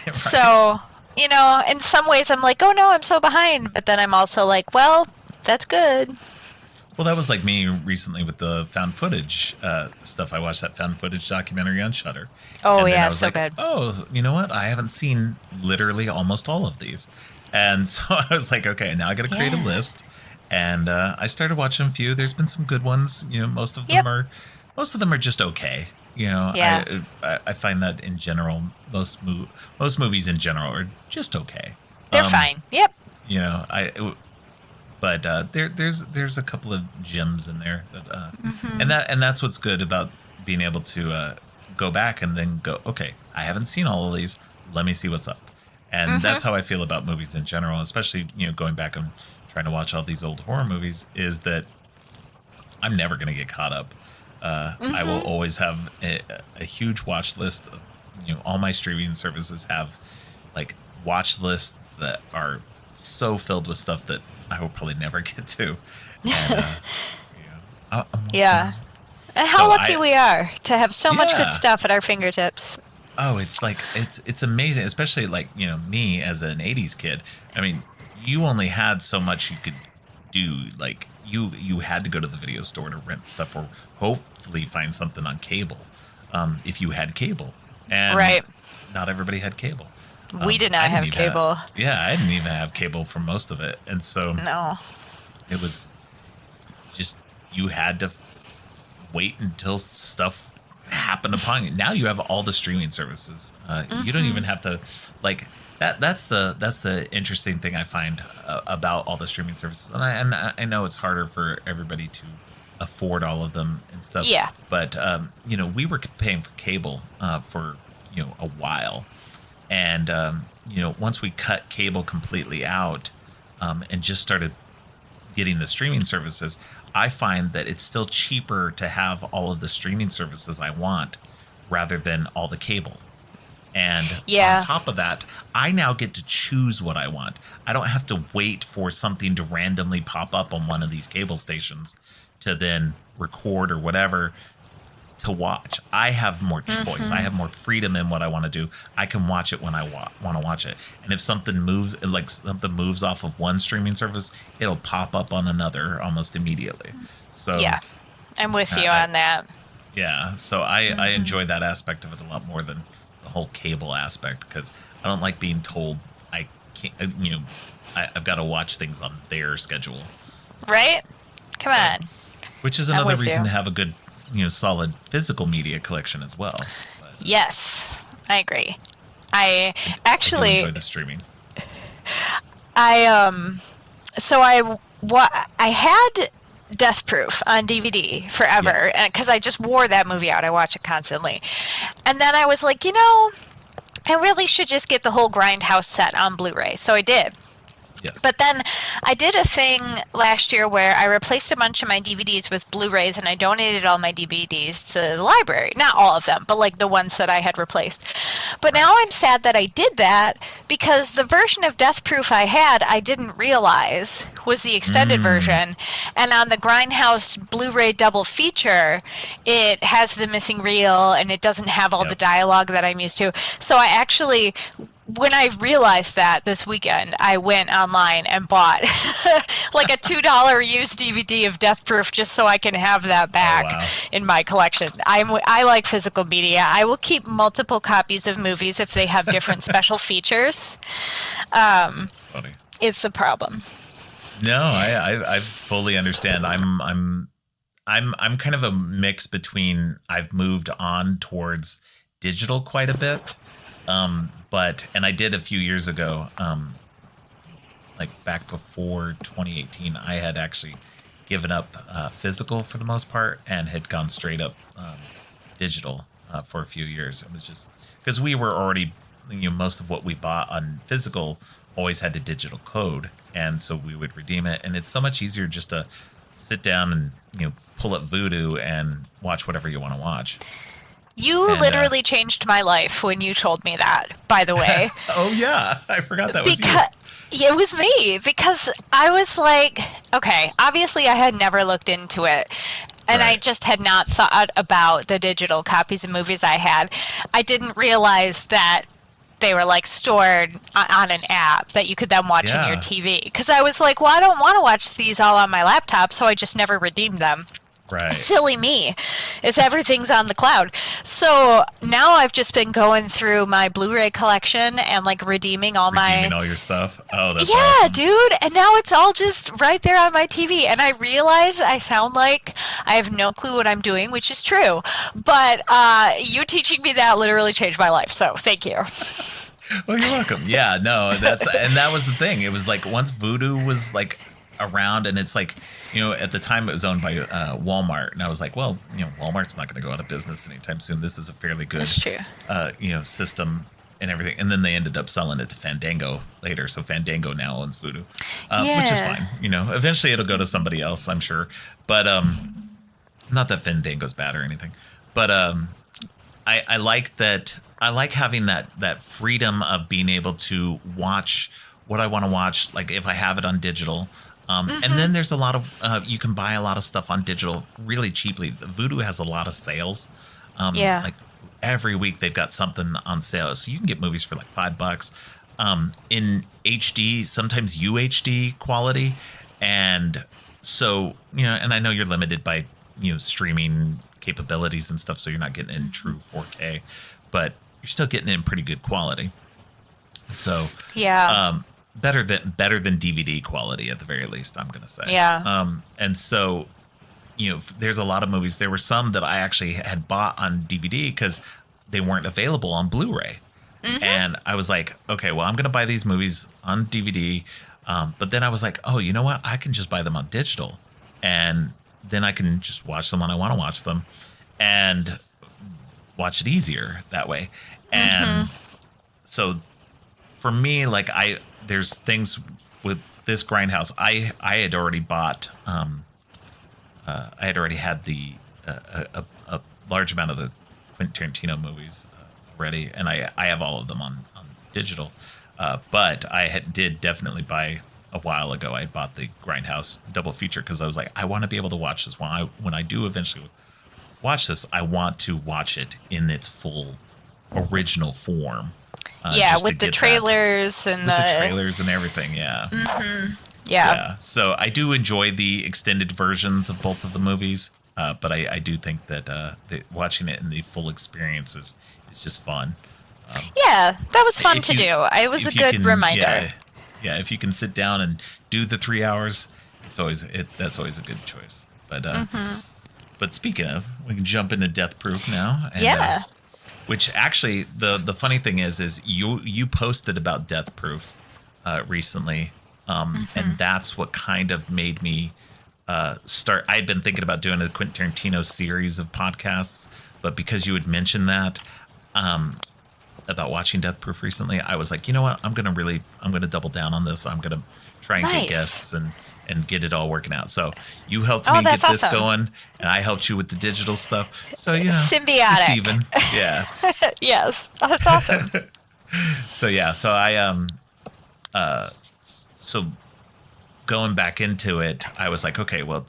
Right. So, in some ways I'm like, oh no, I'm so behind. But then I'm also like, well, that's good. Well, that was like me recently with the found footage stuff. I watched that found footage documentary on Shudder. Oh, yeah, so good. Oh, you know what? I haven't seen literally almost all of these. And so I was like, okay, now I got to create a list. and I started watching a few. There's been some good ones. Most of them Yep. are just okay. Yeah. I find that in general, most movies in general are just okay. They're fine. Yep. You know, I but there's a couple of gems in there that and that's what's good about being able to go back and then go, okay, I haven't seen all of these, let me see what's up. And that's how I feel about movies in general, especially going back and trying to watch all these old horror movies, is that I'm never going to get caught up. I will always have a huge watch list of, all my streaming services have like watch lists that are so filled with stuff that I will probably never get to. And, Yeah. And how lucky we are to have so much good Yeah. stuff at our fingertips. Oh, it's like it's amazing, especially like me as an '80s kid. I mean, you only had so much you could do. Like you had to go to the video store to rent stuff, or hopefully find something on cable, if you had cable. And Right. not everybody had cable. We did I not didn't have even cable. Yeah, I didn't even have cable for most of it, and so No. it was just, you had to wait until stuff happened upon you. Now you have all the streaming services. You don't even have to, like, that's the interesting thing I find about all the streaming services. And I know it's harder for everybody to afford all of them and stuff. Yeah. But we were paying for cable for a while, and once we cut cable completely out and just started getting the streaming services, I find that it's still cheaper to have all of the streaming services I want rather than all the cable. And on top of that, I now get to choose what I want. I don't have to wait for something to randomly pop up on one of these cable stations to then record or whatever to watch. I have more choice. I have more freedom in what I want to do. I can watch it when I want to watch it. And if something moves off of one streaming service, it'll pop up on another almost immediately. So Yeah. I'm with you on that. yeah, so I enjoy that aspect of it a lot more than the whole cable aspect, because I don't like being told I can't. I've got to watch things on their schedule. Right? Come on. Which is I'm another with reason you. to have a good, solid physical media collection as well. But Yes, I agree. I I do actually, enjoy the streaming. so I had Death Proof on DVD forever, Yes. and because I just wore that movie out, I watch it constantly, and then I was like, I really should just get the whole Grindhouse set on Blu-ray, so I did. Yes. But then I did a thing last year where I replaced a bunch of my DVDs with Blu-rays, and I donated all my DVDs to the library. Not all of them, but like the ones that I had replaced. But now I'm sad that I did that, because the version of Death Proof I had, I didn't realize was the extended version. And on the Grindhouse Blu-ray double feature, it has the missing reel, and it doesn't have all the dialogue that I'm used to. So I actually, when I realized that this weekend, I went online and bought like a $2 used DVD of Death Proof just so I can have that back in my collection. I like physical media. I will keep multiple copies of movies if they have different special features. Funny. It's a problem. No, I fully understand. I'm kind of a mix between, I've moved on towards digital quite a bit. And I did a few years ago, like back before 2018, I had actually given up physical for the most part and had gone straight up digital for a few years. It was just because we were already, most of what we bought on physical always had a digital code, and so we would redeem it. And it's so much easier just to sit down and pull up Vudu and watch whatever you want to watch. You literally changed my life when you told me that, by the way. Oh, yeah. I forgot that was you. It was me, because I was like, okay, obviously I had never looked into it, and I just had not thought about the digital copies of movies I had. I didn't realize that they were like stored on an app that you could then watch on your TV. Because I was like, well, I don't want to watch these all on my laptop, so I just never redeemed them. Right. Silly me. Everything's on the cloud. So now I've just been going through my Blu-ray collection and like redeeming all all your stuff. Oh, that's yeah, awesome. dude. And now it's all just right there on my TV. And I realize I sound like I have no clue what I'm doing, which is true. But you teaching me that literally changed my life. So thank you. Well, you're welcome. Yeah, no, that was the thing. It was like once Vudu was like around, and it's like, at the time it was owned by Walmart, and I was like, well, Walmart's not going to go out of business anytime soon. This is a fairly good, That's true. System and everything. And then they ended up selling it to Fandango later, so Fandango now owns Vudu, which is fine. Eventually it'll go to somebody else, I'm sure. But not that Fandango's bad or anything, but I like that. I like having that freedom of being able to watch what I want to watch, like if I have it on digital. And then there's a lot of, you can buy a lot of stuff on digital really cheaply. Vudu has a lot of sales. Like every week they've got something on sale. So you can get movies for like $5 in HD, sometimes UHD quality. And so, and I know you're limited by, streaming capabilities and stuff. So you're not getting it in true 4K, but you're still getting it in pretty good quality. So, better than DVD quality at the very least, I'm going to say. Yeah. And so, there's a lot of movies. There were some that I actually had bought on DVD because they weren't available on Blu-ray. And I was like, okay, well, I'm going to buy these movies on DVD. But then I was like, oh, you know what? I can just buy them on digital. And then I can just watch them when I want to watch them and watch it easier that way. And so for me, like there's things with this Grindhouse. I had already bought. I had already had the a large amount of the Quentin Tarantino movies already, and I have all of them on digital. But I did definitely buy a while ago. I bought the Grindhouse double feature because I was like, I want to be able to watch this when I do eventually watch this. I want to watch it in its full original form. With the trailers and the trailers and everything. Yeah. Yeah. So I do enjoy the extended versions of both of the movies, but I do think that watching it in the full experience is just fun. That was fun to do. It was a good reminder. Yeah, if you can sit down and do the 3 hours, that's always a good choice. But but speaking of, we can jump into Death Proof now. And, which actually, the funny thing is you posted about Death Proof recently, and that's what kind of made me start. I'd been thinking about doing a Quentin Tarantino series of podcasts, but because you had mentioned that about watching Death Proof recently, I was like, you know what? I'm gonna double down on this. I'm gonna try and get guests and get it all working out. So you helped me get this going, and I helped you with the digital stuff. So symbiotic. It's even. Yeah. Yes, that's awesome. So so going back into it, I was like, okay, well,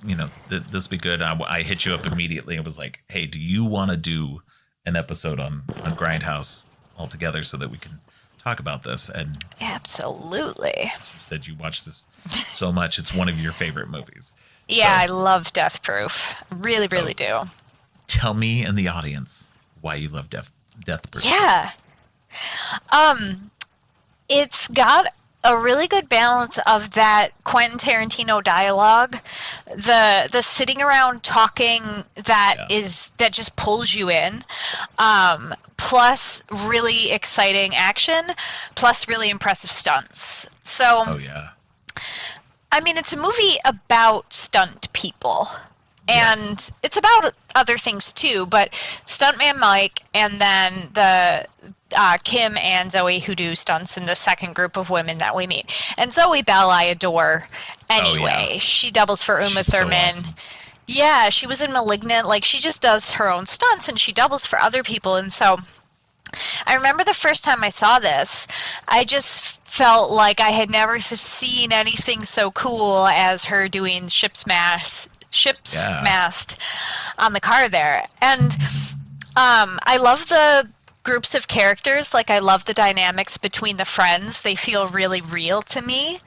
this will be good. I hit you up immediately and was like, hey, do you want to do an episode on Grindhouse altogether so that we can talk about this? And absolutely. You said you watched this so much. It's one of your favorite movies. Yeah, I love Death Proof. Really do. Tell me and the audience why you love Death Proof. Yeah. It's got a really good balance of that Quentin Tarantino dialogue, the sitting around talking that just pulls you in, plus really exciting action, plus really impressive stunts. So, I mean, it's a movie about stunt people. And it's about other things too, but Stuntman Mike and then the Kim and Zoe who do stunts in the second group of women that we meet. And Zoe Bell I adore anyway. She doubles for Uma Thurman. So awesome. Yeah, she was in Malignant. Like, she just does her own stunts and she doubles for other people. And so I remember the first time I saw this, I just felt like I had never seen anything so cool as her doing ship's mast on the car there. And I love the groups of characters. Like, I love the dynamics between the friends. They feel really real to me.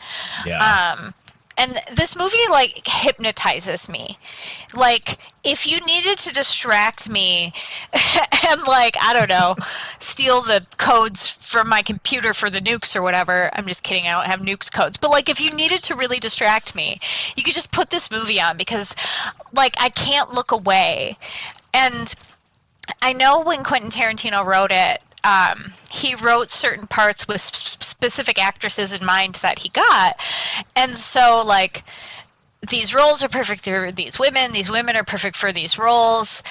And this movie, like, hypnotizes me. Like, if you needed to distract me and, like, I don't know, steal the codes from my computer for the nukes or whatever, I'm just kidding, I don't have nukes codes, but, like, if you needed to really distract me, you could just put this movie on, because, like, I can't look away. And I know when Quentin Tarantino wrote it, he wrote certain parts with specific actresses in mind that he got. And so, like, these roles are perfect for these women are perfect for these roles.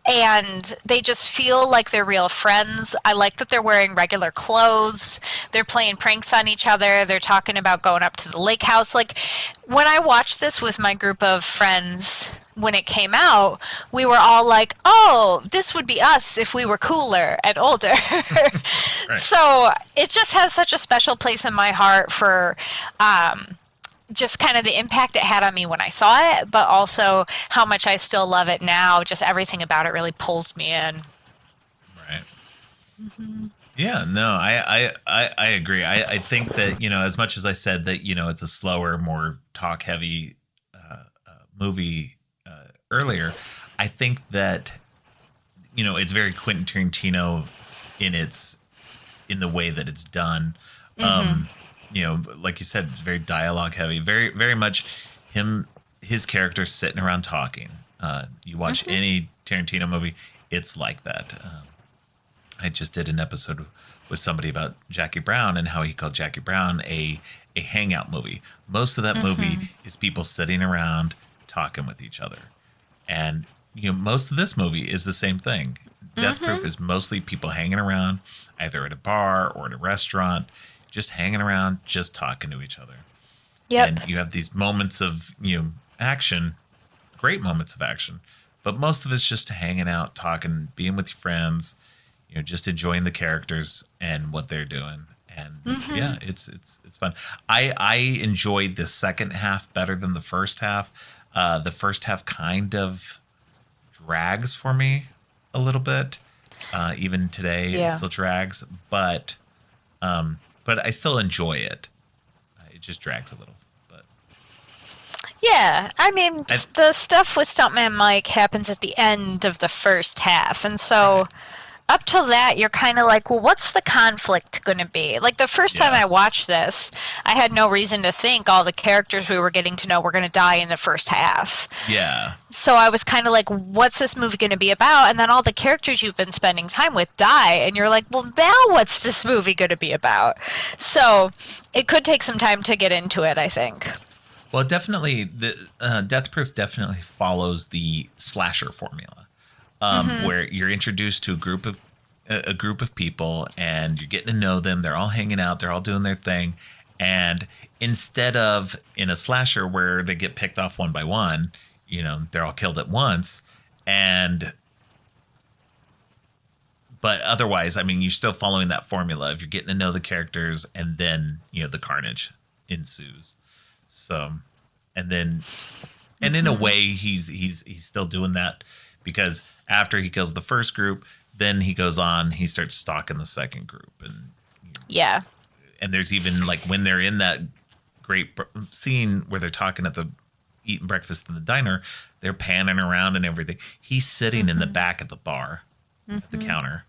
And they just feel like they're real friends. I like that they're wearing regular clothes. They're playing pranks on each other. They're talking about going up to the lake house. Like, when I watched this with my group of friends when it came out, we were all like, oh, this would be us if we were cooler and older. Right. So it just has such a special place in my heart for just kind of the impact it had on me when I saw it, but also how much I still love it now. Just everything about it really pulls me in. Right. Mm-hmm. Yeah, no, I agree. I think that, as much as I said that, it's a slower, more talk heavy movie earlier, I think that, it's very Quentin Tarantino in the way that it's done. Mm-hmm. Like you said, it's very dialogue heavy, very, very much his character sitting around talking. You watch mm-hmm. any Tarantino movie, it's like that. I just did an episode with somebody about Jackie Brown and how he called Jackie Brown a hangout movie. Most of that mm-hmm. movie is people sitting around talking with each other. And, most of this movie is the same thing. Death mm-hmm. Proof is mostly people hanging around, either at a bar or at a restaurant, just hanging around, just talking to each other. Yep. And you have these moments of, action, great moments of action, but most of it's just hanging out, talking, being with your friends, just enjoying the characters and what they're doing. And mm-hmm. yeah, it's fun. I enjoyed the second half better than the first half. The first half kind of drags for me a little bit. Even today, it still drags, but I still enjoy it. It just drags a little. But yeah, I mean, the stuff with Stuntman Mike happens at the end of the first half, and so up till that, you're kind of like, well, what's the conflict going to be? Like, the first time I watched this, I had no reason to think all the characters we were getting to know were going to die in the first half. Yeah. So I was kind of like, what's this movie going to be about? And then all the characters you've been spending time with die, and you're like, well, now what's this movie going to be about? So it could take some time to get into it, I think. Well, definitely, the Death Proof definitely follows the slasher formula. Mm-hmm. Where you're introduced to a group of people, and you're getting to know them. They're all hanging out. They're all doing their thing. And instead of in a slasher where they get picked off one by one, they're all killed at once. But otherwise, I mean, you're still following that formula of you're getting to know the characters, and then, the carnage ensues. So, and in a way, he's still doing that. Because after he kills the first group, then he goes on, he starts stalking the second group. And there's even, like, when they're in that great scene where they're talking eating breakfast in the diner, they're panning around and everything. He's sitting mm-hmm. in the back of the bar mm-hmm. at the counter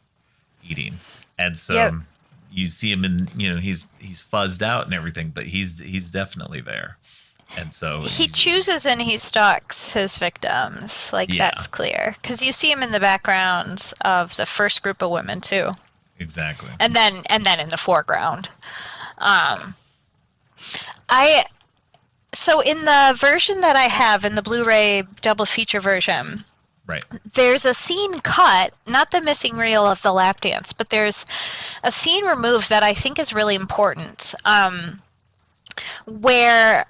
eating. And so you see him he's fuzzed out and everything, but he's definitely there. And so he chooses and he stalks his victims. Like, that's clear. Because you see him in the background of the first group of women, too. Exactly. And then in the foreground. So in the version that I have, in the Blu-ray double feature version, right, there's a scene cut, not the missing reel of the lap dance, but there's a scene removed that I think is really important, where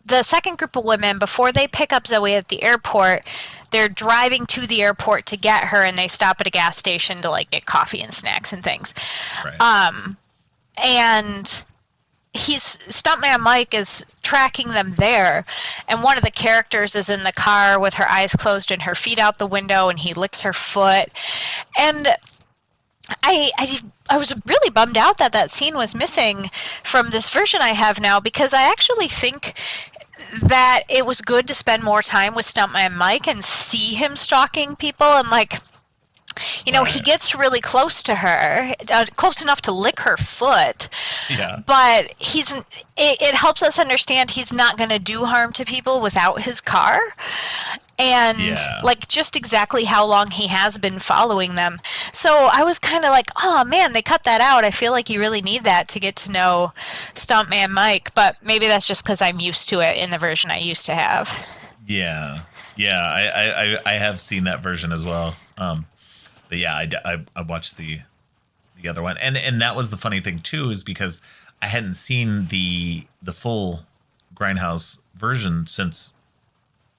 the second group of women, before they pick up Zoe at the airport, they're driving to the airport to get her, and they stop at a gas station to, like, get coffee and snacks and things. Right. And Stuntman Mike is tracking them there, and one of the characters is in the car with her eyes closed and her feet out the window, and he licks her foot. And I was really bummed out that scene was missing from this version I have now, because I actually think that it was good to spend more time with Stuntman Mike and see him stalking people and like, you know, he gets really close to her, close enough to lick her foot. Yeah. But it helps us understand he's not going to do harm to people without his car. And like just exactly how long he has been following them. So I was kind of like, oh man, they cut that out. I feel like you really need that to get to know Stuntman Mike. But maybe that's just because I'm used to it in the version I used to have. Yeah. Yeah. I have seen that version as well. But yeah, I watched the other one, and that was the funny thing too, is because I hadn't seen the full Grindhouse version since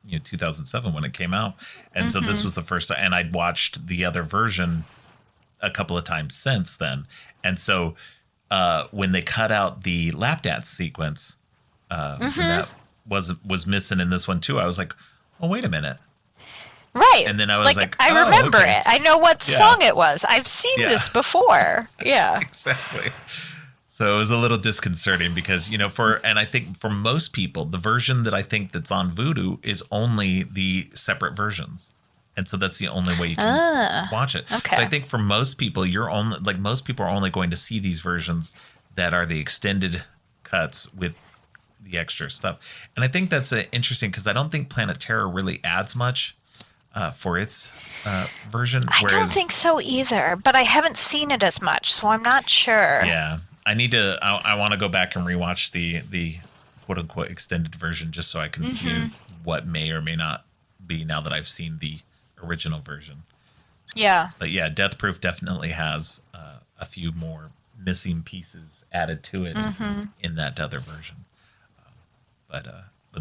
2007 when it came out, and so this was the first time, and I'd watched the other version a couple of times since then, and so when they cut out the lap dance sequence, when that was missing in this one too, I was like, oh wait a minute. Right. And then I was like, I remember it. I know what song it was. I've seen this before. Yeah. Exactly. So it was a little disconcerting because, and I think for most people, the version that I think that's on Vudu is only the separate versions. And so that's the only way you can watch it. Okay. So I think for most people, most people are only going to see these versions that are the extended cuts with the extra stuff. And I think that's interesting because I don't think Planet Terror really adds much for its version. I don't think so either, but I haven't seen it as much, so I'm not sure. Yeah, I need to. I want to go back and rewatch the quote unquote extended version just so I can see what may or may not be now that I've seen the original version. Yeah, but yeah, Death Proof definitely has a few more missing pieces added to it in that other version. But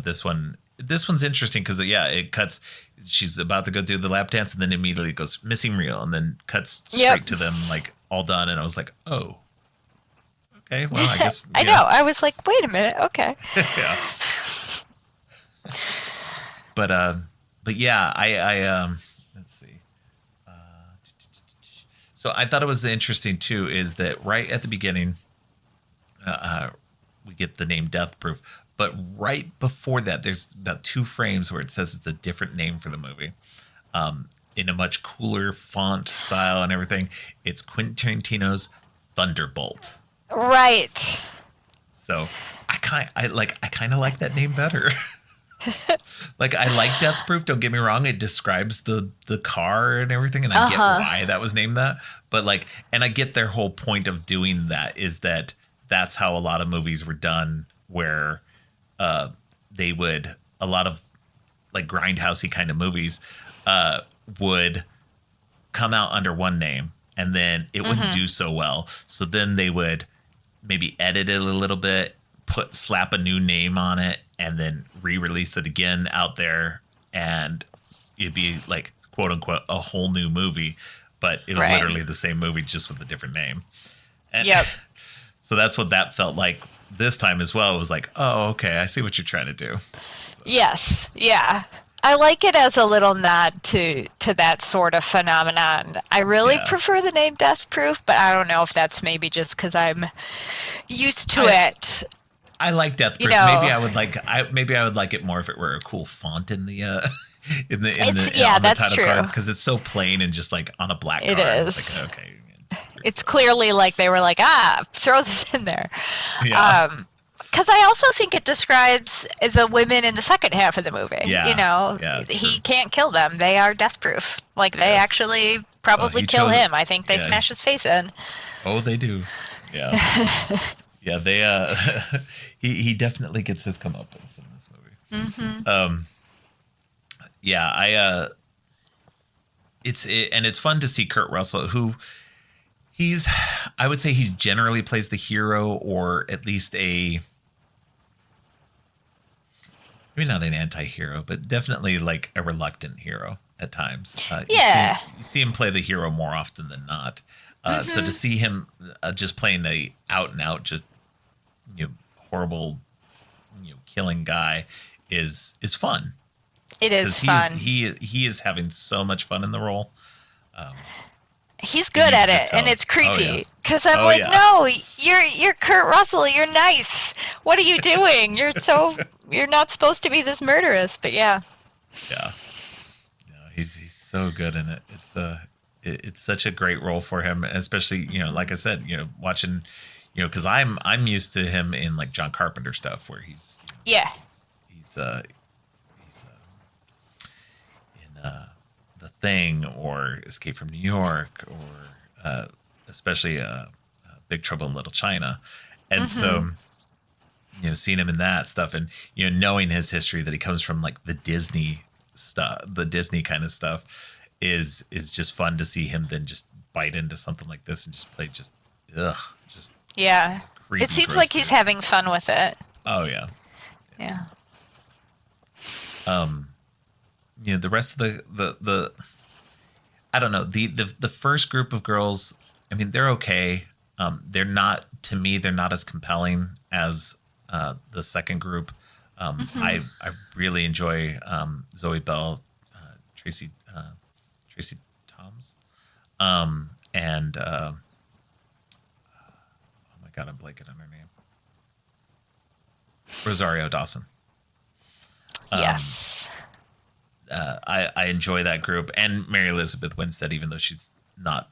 this one's interesting because it cuts. She's about to go do the lap dance and then immediately goes missing reel and then cuts straight to them like all done. And I was like, oh, okay. Well, I guess I know. I was like, wait a minute. Okay. Yeah. But yeah, I let's see. So I thought it was interesting too, is that right at the beginning, we get the name Death Proof. But right before that, there's about 2 frames where it says it's a different name for the movie. In a much cooler font style and everything. It's Quentin Tarantino's Thunderbolt. Right. So I kind of like that name better. Like I like Death Proof, don't get me wrong. It describes the car and everything, and I get why that was named that. But and I get their whole point of doing that is that that's how a lot of movies were done, where they would, a lot of like grindhousey kind of movies would come out under one name and then it wouldn't do so well. So then they would maybe edit it a little bit, slap a new name on it, and then re-release it again out there, and it'd be like quote unquote a whole new movie, but it was literally the same movie just with a different name. And so that's what that felt like this time as well. It was like, oh, okay, I see what you're trying to do. So. Yes, yeah. I like it as a little nod to that sort of phenomenon. I really prefer the name Death Proof, but I don't know if that's maybe just because I'm used to it. I like Death Proof. Maybe I would like it more if it were a cool font in the on the title card, because it's so plain and just like on a black card. It is. It's like, okay. It's clearly like they were like, throw this in there. Yeah. Because I also think it describes the women in the second half of the movie. Yeah. He can't kill them. They are death proof. Like they actually probably kill him. I think they smash his face in. Oh, they do. Yeah. Yeah, they he definitely gets his comeuppance in this movie. It's fun to see Kurt Russell, who I would say he generally plays the hero, or at least maybe not an anti-hero, but definitely like a reluctant hero at times. You see him play the hero more often than not. So to see him just playing a out and out, just horrible, killing guy is fun. It is fun. He is having so much fun in the role. He's good at it, and it's creepy because no, you're Kurt Russell. You're nice. What are you doing? You're so you're not supposed to be this murderous, but yeah. Yeah. No, he's so good in it. It's such a great role for him, especially, like I said, watching, because I'm used to him in like John Carpenter stuff where Yeah. he's in The Thing or Escape from New York or especially Big Trouble in Little China, and so seeing him in that stuff and knowing his history that he comes from like the Disney stuff, the Disney kind of stuff is just fun to see him then just bite into something like this and just play just Yeah. creepy, It seems gross like he's dude. having fun with it. Oh yeah. Yeah. The rest of the I don't know, the first group of girls, I mean, they're okay. They're not, to me, they're not as compelling as the second group. I really enjoy Zoe Bell, Tracy Tracy Toms, and oh my god, I'm blanking on her name. Rosario Dawson. Yes. I enjoy that group, and Mary Elizabeth Winstead, even though she's not.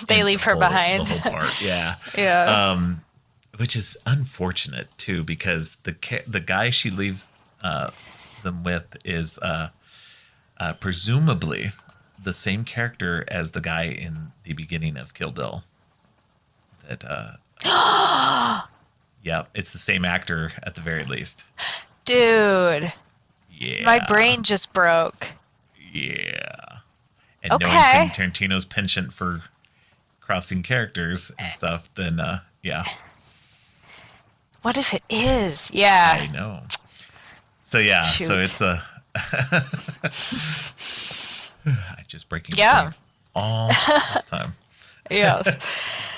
They leave her behind. The whole part, yeah. Yeah. Which is unfortunate too, because the guy she leaves them with is presumably the same character as the guy in the beginning of Kill Bill. That yeah, it's the same actor at the very least. Dude. Yeah. My brain just broke. Yeah. And Okay. knowing Quentin Tarantino's penchant for crossing characters and stuff, then yeah. What if it is? Yeah. I know. So yeah, so Shoot. it's a I just breaking Yeah. point all this time. Yes.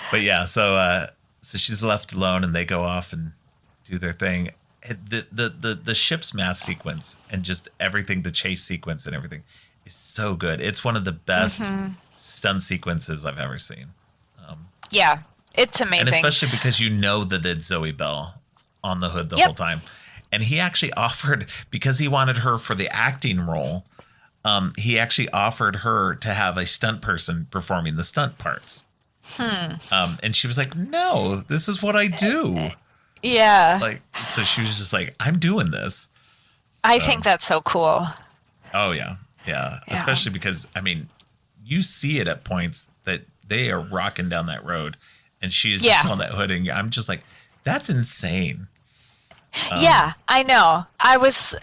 But yeah, so she's left alone and they go off and do their thing. The ship's mass sequence and just everything, the chase sequence and everything is so good. It's one of the best stunt sequences I've ever seen. Yeah. It's amazing. And especially because that it's Zoe Bell on the hood the whole time. And he actually offered, because he wanted her for the acting role, he actually offered her to have a stunt person performing the stunt parts. And she was like, no, this is what I do. Yeah. Like, so she was just like, I'm doing this. I think that's so cool. Oh, yeah. Yeah. Especially because, I mean, you see it at points that they are rocking down that road and she's just on that hood and I'm just like, that's insane. Yeah, I know. I was,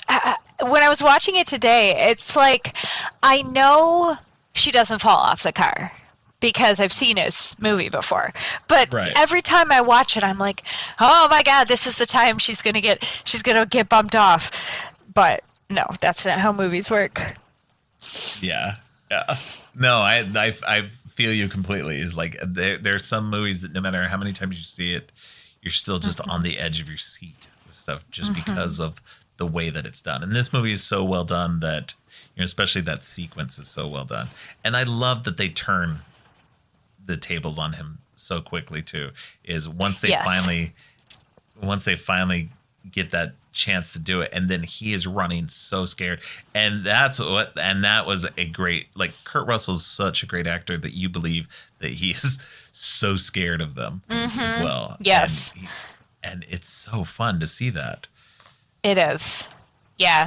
when I was watching it today, it's like, I know she doesn't fall off the car because I've seen this movie before. But every time I watch it, I'm like, oh my God, this is the time she's going to get bumped off. But no, that's not how movies work. Yeah. Yeah. No, I feel you completely. Is like there's some movies that no matter how many times you see it, you're still just on the edge of your seat with stuff just because of the way that it's done. And this movie is so well done that, especially that sequence is so well done. And I love that they turn the tables on him so quickly too. Is once they finally get that chance to do it, and then he is running so scared, and that was a great, like, Kurt Russell's such a great actor that you believe that he is so scared of them as well. Yes. And it's so fun to see that. It is. Yeah.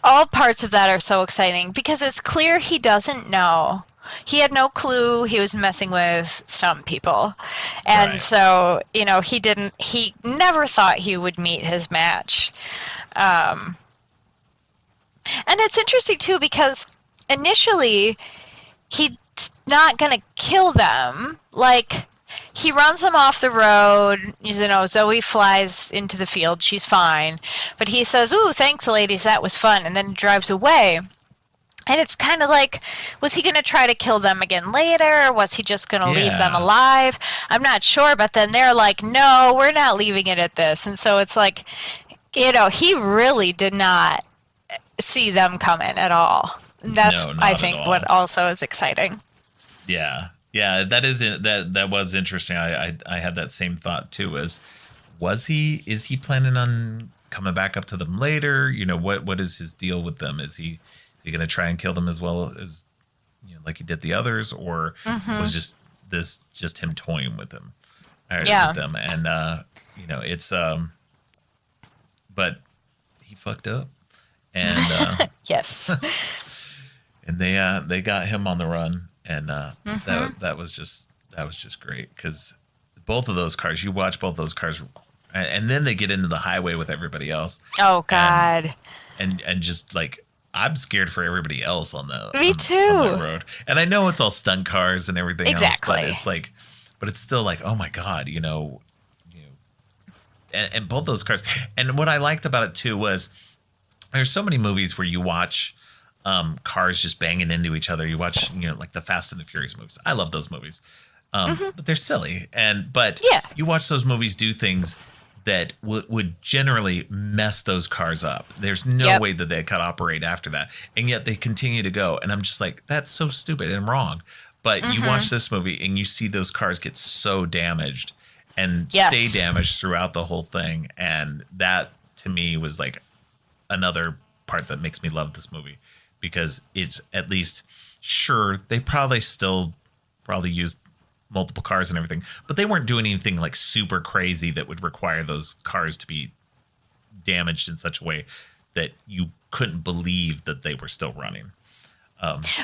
All parts of that are so exciting because it's clear he doesn't know. He had no clue he was messing with stunt people. And so, he never thought he would meet his match. And it's interesting too, because initially he's not going to kill them. Like, he runs them off the road. Zoe flies into the field. She's fine. But he says, "Ooh, thanks, ladies. That was fun." And then drives away. And it's kind of like, was he going to try to kill them again later? Was he just going to leave them alive? I'm not sure. But then they're like, no, we're not leaving it at this. And so it's like, he really did not see them coming at all. And that's, I think, what also is exciting. Yeah. Yeah, that was interesting. I had that same thought too. Is he planning on coming back up to them later? You know, what is his deal with them? Is he going to try and kill them as well as, you know, like he did the others, or was just him toying with them? With them, and you know, it's but he fucked up, and yes, and they got him on the run, and that was just great, because both of those cars, you watch both those cars, and then they get into the highway with everybody else. Oh God, and just like, I'm scared for everybody else on the Me too. on that road, and I know it's all stunt cars and everything Exactly. else, but it's like, but it's still like, oh my God, you know, and both those cars. And what I liked about it too was, there's so many movies where you watch cars just banging into each other. You watch, you know, like the Fast and the Furious movies. I love those movies, but they're silly. But you watch those movies do things that would generally mess those cars up. There's no way that they could operate after that, and yet they continue to go. And I'm just like, that's so stupid and wrong. But you watch this movie and you see those cars get so damaged and stay damaged throughout the whole thing. And that, to me, was like another part that makes me love this movie, because it's, at least, sure, they probably used multiple cars and everything, but they weren't doing anything like super crazy that would require those cars to be damaged in such a way that you couldn't believe that they were still running.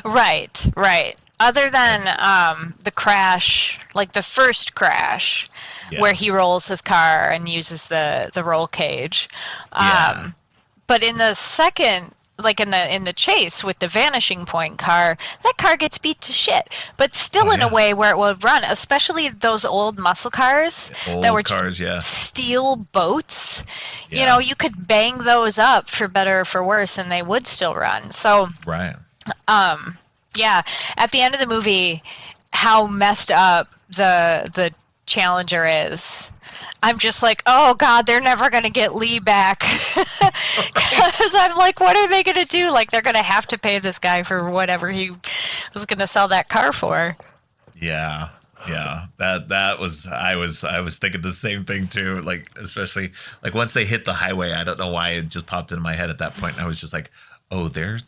Right. Other than the crash, like the first crash, where he rolls his car and uses the roll cage. But in the second, like in the chase with the vanishing point car, that car gets beat to shit, but still in a way where it would run, especially those old muscle cars that were just steel boats. You know, you could bang those up for better or for worse and they would still run. So at the end of the movie, how messed up the Challenger is, I'm just like, oh God, they're never going to get Lee back. Because I'm like, what are they going to do? Like, they're going to have to pay this guy for whatever he was going to sell that car for. Yeah. That was, I was thinking the same thing too. Like, especially like once they hit the highway, I don't know why it just popped into my head at that point. And I was just like, oh, they're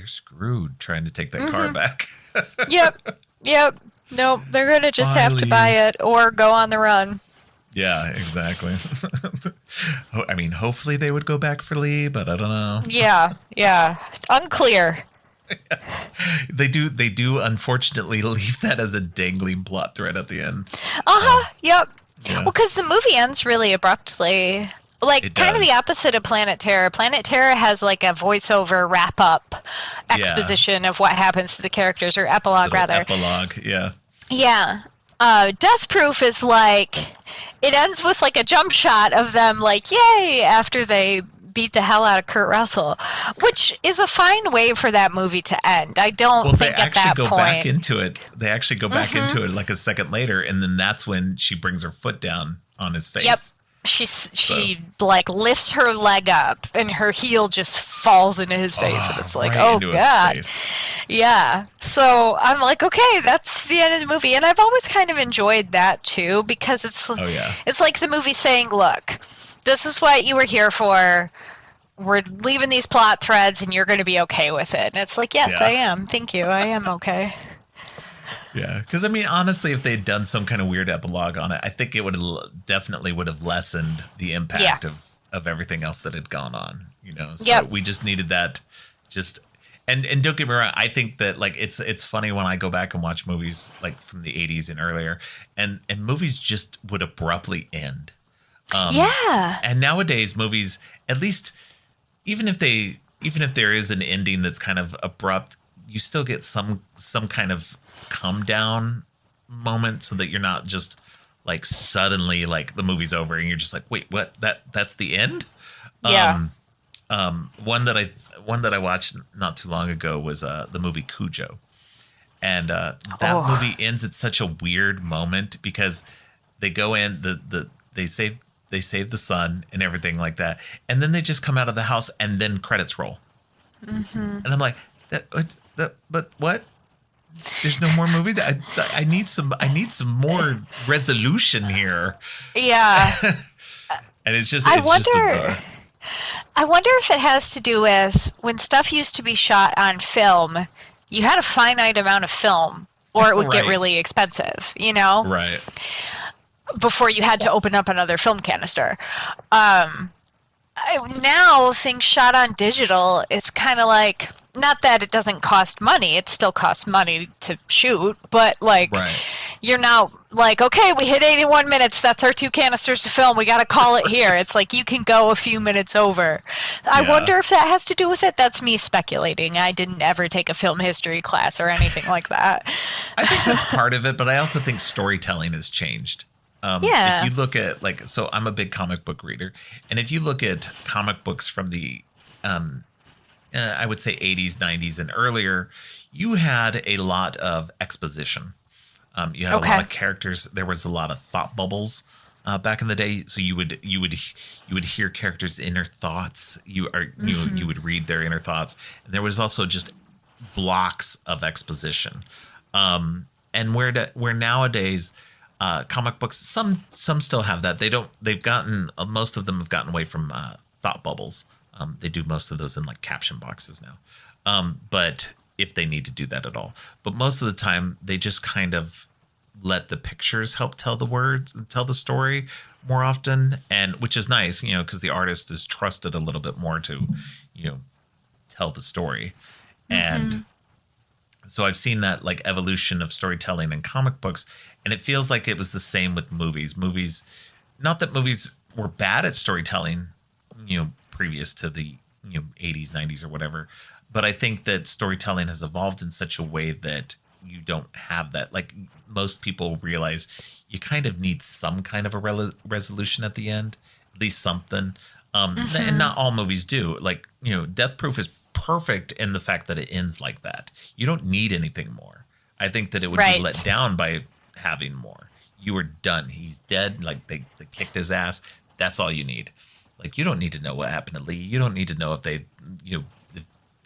screwed trying to take that car back. Yep. Nope. They're going to just have to buy it or go on the run. Yeah, exactly. I mean, hopefully they would go back for Lee, but I don't know. Yeah. Unclear. They do unfortunately leave that as a dangling plot thread at the end. Yep. Yeah. Yeah. Well, because the movie ends really abruptly. Like, kind of the opposite of Planet Terror. Planet Terror has like a voiceover wrap-up exposition of what happens to the characters, or epilogue, rather. Epilogue, yeah. Yeah. Death Proof is like, it ends with like a jump shot of them like, yay, after they beat the hell out of Kurt Russell, which is a fine way for that movie to end. I don't think at that point. Back into it. They actually go back into it like a second later, and then that's when she brings her foot down on his face. Yep. She like lifts her leg up and her heel just falls into his face, and it's like, oh God. Yeah. So I'm like, okay, that's the end of the movie. And I've always kind of enjoyed that too, because it's like the movie saying, look, this is what you were here for. We're leaving these plot threads and you're going to be okay with it. And it's like, yes, I am. Thank you. I am okay. Yeah, because I mean, honestly, if they'd done some kind of weird epilogue on it, I think it would have lessened the impact of everything else that had gone on. You know, so we just needed that. And don't get me wrong, I think that like it's funny when I go back and watch movies like from the 80s and earlier, and movies just would abruptly end. And nowadays movies, at least, even if there is an ending that's kind of abrupt, you still get some kind of come down moment, so that you're not just like suddenly like the movie's over and you're just like, wait, what? That's the end? Yeah. One that I watched not too long ago was the movie Cujo, and that movie ends at such a weird moment, because they go in, they save the son and everything like that, and then they just come out of the house and then credits roll, and I'm like, but what? There's no more movie. I need some more resolution here. Yeah. And it's just I it's wonder. just bizarre. I wonder if it has to do with when stuff used to be shot on film, you had a finite amount of film or it would get Right. really expensive, you know, Right. before you had to open up another film canister. Um, Now things shot on digital, it's kind of like, not that it doesn't cost money, it still costs money to shoot, but like Right. you're now like, okay, we hit 81 minutes, that's our 2 canisters of film, we got to call it here. It's like you can go a few minutes over. I Yeah. wonder if that has to do with it. That's me speculating. I didn't ever take a film history class or anything like that. I think that's part of it, but I also think storytelling has changed. Yeah. If you look at so I'm a big comic book reader, and if you look at comic books from the, I would say 80s, 90s, and earlier, you had a lot of exposition. You had a lot of characters. There was a lot of thought bubbles back in the day. So you would hear characters' inner thoughts. You would read their inner thoughts, and there was also just blocks of exposition. And where nowadays comic books, some still have that. They've gotten most of them have gotten away from thought bubbles. They do most of those in like caption boxes now. But if they need to do that at all, but most of the time they just kind of let the pictures help tell the story more often, and which is nice, because the artist is trusted a little bit more to, tell the story. And so I've seen that like evolution of storytelling in comic books, and it feels like it was the same with movies. Not that movies were bad at storytelling, previous to the 80s, 90s, or whatever, but I think that storytelling has evolved in such a way that you don't have that. Like most people realize you kind of need some kind of a resolution at the end, at least something. And not all movies do. Like, Death Proof is perfect in the fact that it ends like that. You don't need anything more. I think that it would be let down by having more. You were done. He's dead. Like they kicked his ass. That's all you need. Like, you don't need to know what happened to Lee. You don't need to know if they,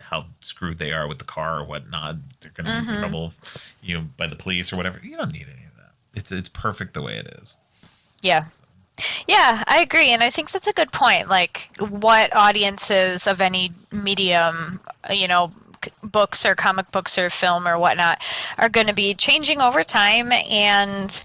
how screwed they are with the car or whatnot. They're going to be in trouble, by the police or whatever. You don't need any of that. It's perfect the way it is. Yeah. Yeah, I agree. And I think that's a good point. Like, what audiences of any medium, books or comic books or film or whatnot, are going to be changing over time. And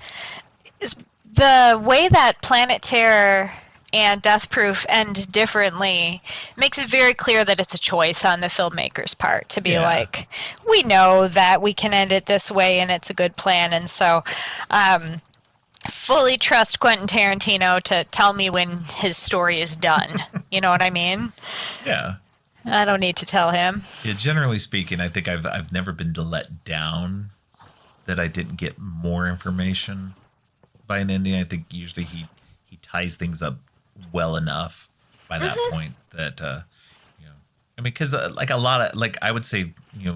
the way that Planet Terror and Death Proof end differently makes it very clear that it's a choice on the filmmaker's part to be like, we know that we can end it this way and it's a good plan. And so fully trust Quentin Tarantino to tell me when his story is done. You know what I mean? Yeah. I don't need to tell him. Yeah, generally speaking, I think I've never been let down that I didn't get more information by an ending. I think usually he ties things up well enough by that point that I mean, because like a lot of, like, I would say,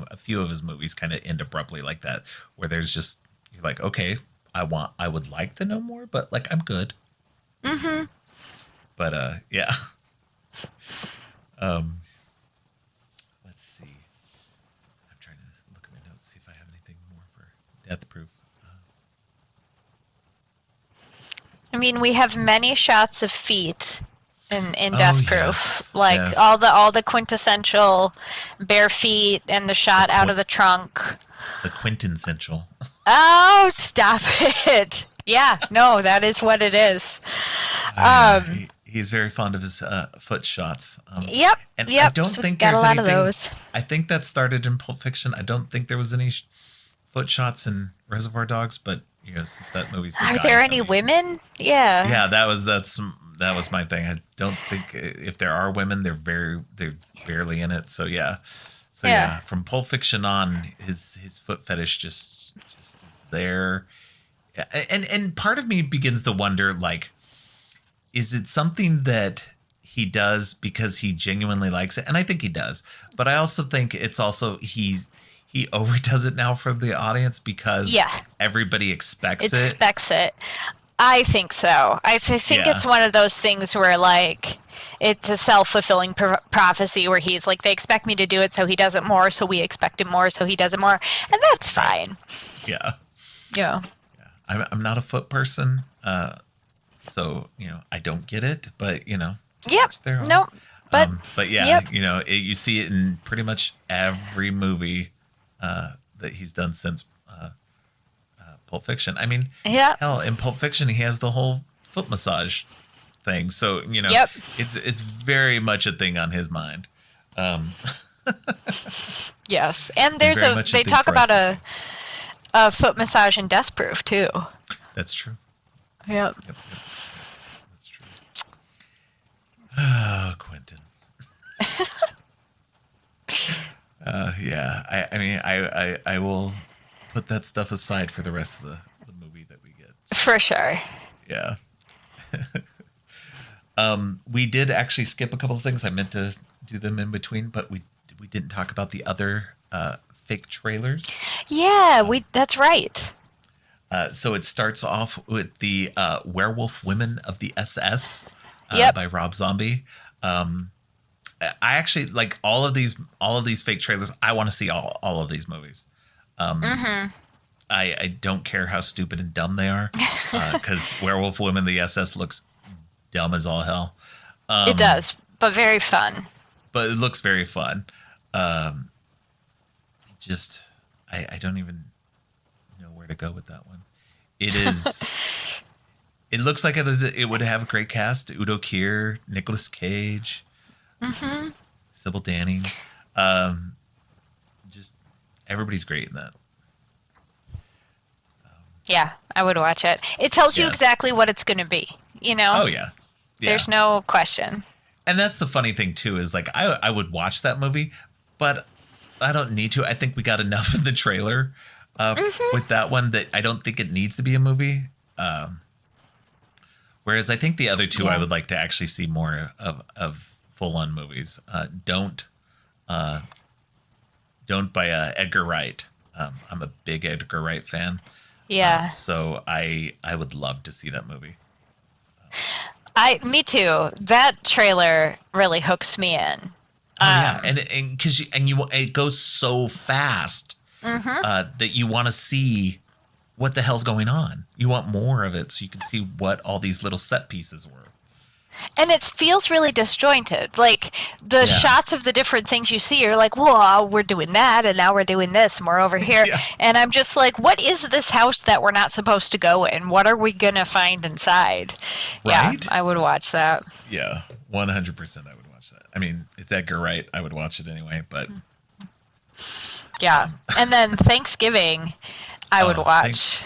a few of his movies kind of end abruptly like that, where there's just, you're like, okay, I would like to know more, but like, I'm good. But yeah. Let's see. I'm trying to look at my notes, see if I have anything more for Death Proof. I mean, we have many shots of feet in Death Proof, like yes. all the quintessential bare feet and the shot out of the trunk. The quintessential. Oh, stop it! Yeah, no, that is what it is. He's very fond of his foot shots. Yep. And yep. I don't so think got there's a lot anything, of those. I think that started in Pulp Fiction. I don't think there was any foot shots in Reservoir Dogs, but since that movie's Are there any women? Yeah. Yeah, that was my thing. I don't think if there are women, they're barely in it. So yeah. From Pulp Fiction on, his foot fetish just is there. And part of me begins to wonder, like, is it something that he does because he genuinely likes it? And I think he does. But I also think it's also he overdoes it now for the audience because everybody expects it. I think so. I think it's one of those things where, like, it's a self-fulfilling prophecy where he's like, they expect me to do it, so he does it more, so we expect him more, so he does it more. And that's fine. Yeah. Yeah. I'm not a foot person, so I don't get it. But Yep. No. But yeah, yep. you see it in pretty much every movie that he's done since Pulp Fiction. I mean, Yeah. hell, in Pulp Fiction, he has the whole foot massage thing. So Yep. it's very much a thing on his mind. Yes, and And very much a they thing talk for us about to a foot massage in Death Proof too. That's true. Yep. Yep. That's true. Oh, Quentin. Yeah. I mean, I will put that stuff aside for the rest of the movie that we get. For sure. Yeah. We did actually skip a couple of things. I meant to do them in between, but we didn't talk about the other fake trailers. Yeah, that's right. So it starts off with the Werewolf Women of the SS Yep. by Rob Zombie. I actually like all of these fake trailers. I want to see all of these movies. I don't care how stupid and dumb they are, because Werewolf Women of the SS looks dumb as all hell. It does, but very fun. But it looks very fun. Just I don't even know where to go with that one. It is. It looks like it would have a great cast: Udo Kier, Nicolas Cage, Sybil Danning. Just everybody's great in that. Yeah, I would watch it. It tells you Yeah. exactly what it's going to be. Oh yeah. There's no question. And that's the funny thing too, is like I would watch that movie, but I don't need to. I think we got enough in the trailer with that one that I don't think it needs to be a movie. Whereas I think the other two I would like to actually see more of full-on movies. Don't by Edgar Wright. I'm a big Edgar Wright fan. Yeah. So I would love to see that movie. Me too. That trailer really hooks me in. Yeah, and because it goes so fast that you want to see what the hell's going on. You want more of it so you can see what all these little set pieces were. And it feels really disjointed. Like the shots of the different things you see are like, whoa, we're doing that, and now we're doing this, and we're over here. And I'm just like, what is this house that we're not supposed to go in? What are we going to find inside? Right? Yeah, I would watch that. Yeah, 100% I would watch that. I mean, it's Edgar Wright. I would watch it anyway, but... Yeah. And then Thanksgiving, I would watch.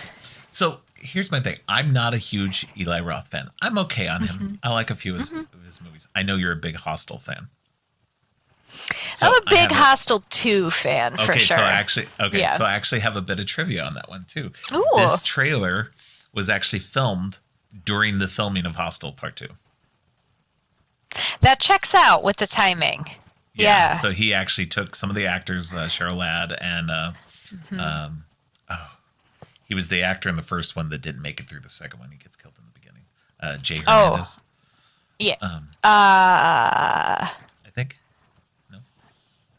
So here's my thing. I'm not a huge Eli Roth fan. I'm okay on him. I like a few of his movies. I know you're a big Hostel fan. So I'm a big Hostel 2 fan, for sure. So I actually have a bit of trivia on that one too. Ooh. This trailer was actually filmed during the filming of Hostel Part 2. That checks out with the timing. Yeah. So he actually took some of the actors, Cheryl Ladd and he was the actor in the first one that didn't make it through the second one. He gets killed in the beginning. Jay Hernandez. Yeah. I think. No.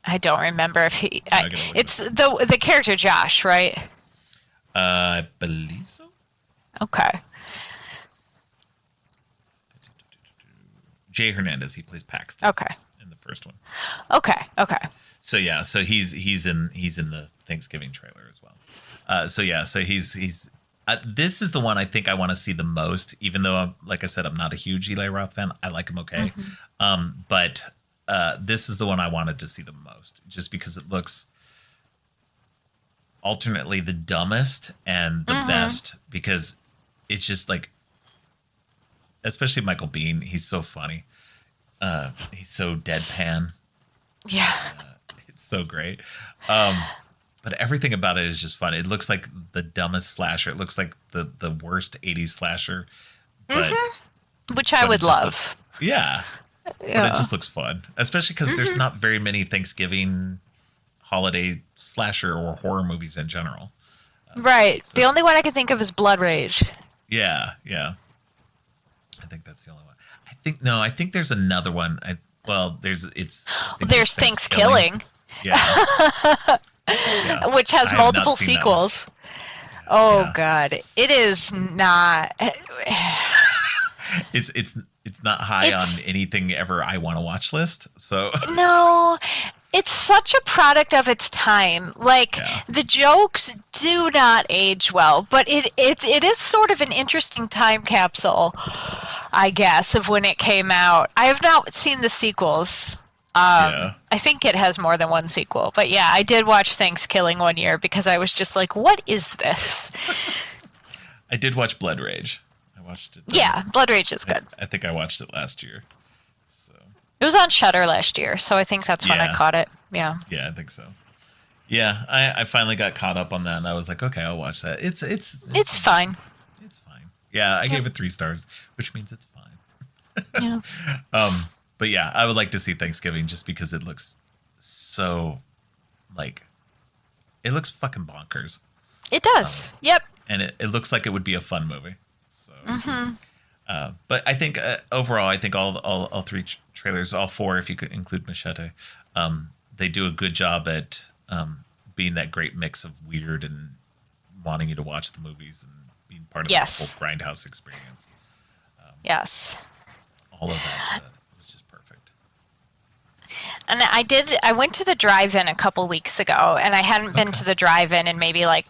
I don't remember if he. It's the character Josh, right? I believe so. Okay. Jay Hernandez. He plays Paxton. Okay. In the first one. Okay. So yeah, so he's in the Thanksgiving trailer as well. So he's this is the one I think I want to see the most, even though like I said, I'm not a huge Eli Roth fan. I like him okay. But this is the one I wanted to see the most, just because it looks alternately the dumbest and the best, because it's just like, especially Michael Biehn, he's so funny. He's so deadpan. Yeah. It's so great. But everything about it is just fun. It looks like the dumbest slasher. It looks like the worst 80s slasher. But, which I would love. But it just looks fun. Especially because there's not very many Thanksgiving holiday slasher or horror movies in general. Right. The only one I can think of is Blood Rage. Yeah. I think that's the only one. I think there's another one. There's Thanksgiving. Yeah. Which has multiple sequels. Oh God, it is not. It's it's not high It's on anything ever I want to watch list. So no, it's such a product of its time. Like yeah, the jokes do not age well, but it is sort of an interesting time capsule, I guess, of when it came out. I have not seen the sequels. yeah. I think it has more than one sequel, but yeah, I did watch Thanksgiving one year because I was just like, "What is this?" I did watch Blood Rage. I watched it. Yeah, Blood Rage is good. I think I watched it last year. So It was on Shudder last year, so I think that's when I yeah, caught it. Yeah. yeah, I think so. Yeah, I finally got caught up on that, and I was like, okay, I'll watch that. It's fine. It's fine. Yeah, I gave it 3 stars, which means it's fine. Yeah. But yeah, I would like to see Thanksgiving just because it looks so like it looks fucking bonkers, It does. Yep. and it looks like it would be a fun movie. So, but I think overall, I think all 3 trailers, all 4, if you could include Machete, they do a good job at being that great mix of weird and wanting you to watch the movies and being part of Yes. the whole Grindhouse experience. Yes. All of that was just perfect. And I went to the drive-in a couple weeks ago, and I hadn't been to the drive-in in maybe like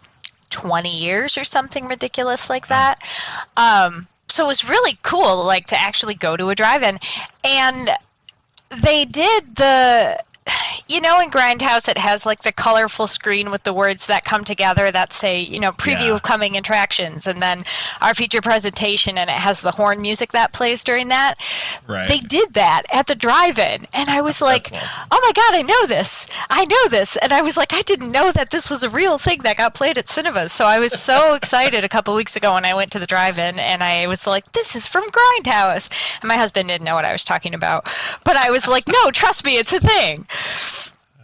20 years or something ridiculous like that. So it was really cool, like, to actually go to a drive-in. And they did in Grindhouse, it has like the colorful screen with the words that come together that say, preview of coming attractions, and then our feature presentation, and it has the horn music that plays during that. Right. They did that at the drive-in, and I was like, awesome. oh my God, I know this. And I was like, I didn't know that this was a real thing that got played at cinemas. So I was so excited a couple weeks ago when I went to the drive-in, and I was like, this is from Grindhouse. And my husband didn't know what I was talking about, but I was like, no, trust me, it's a thing.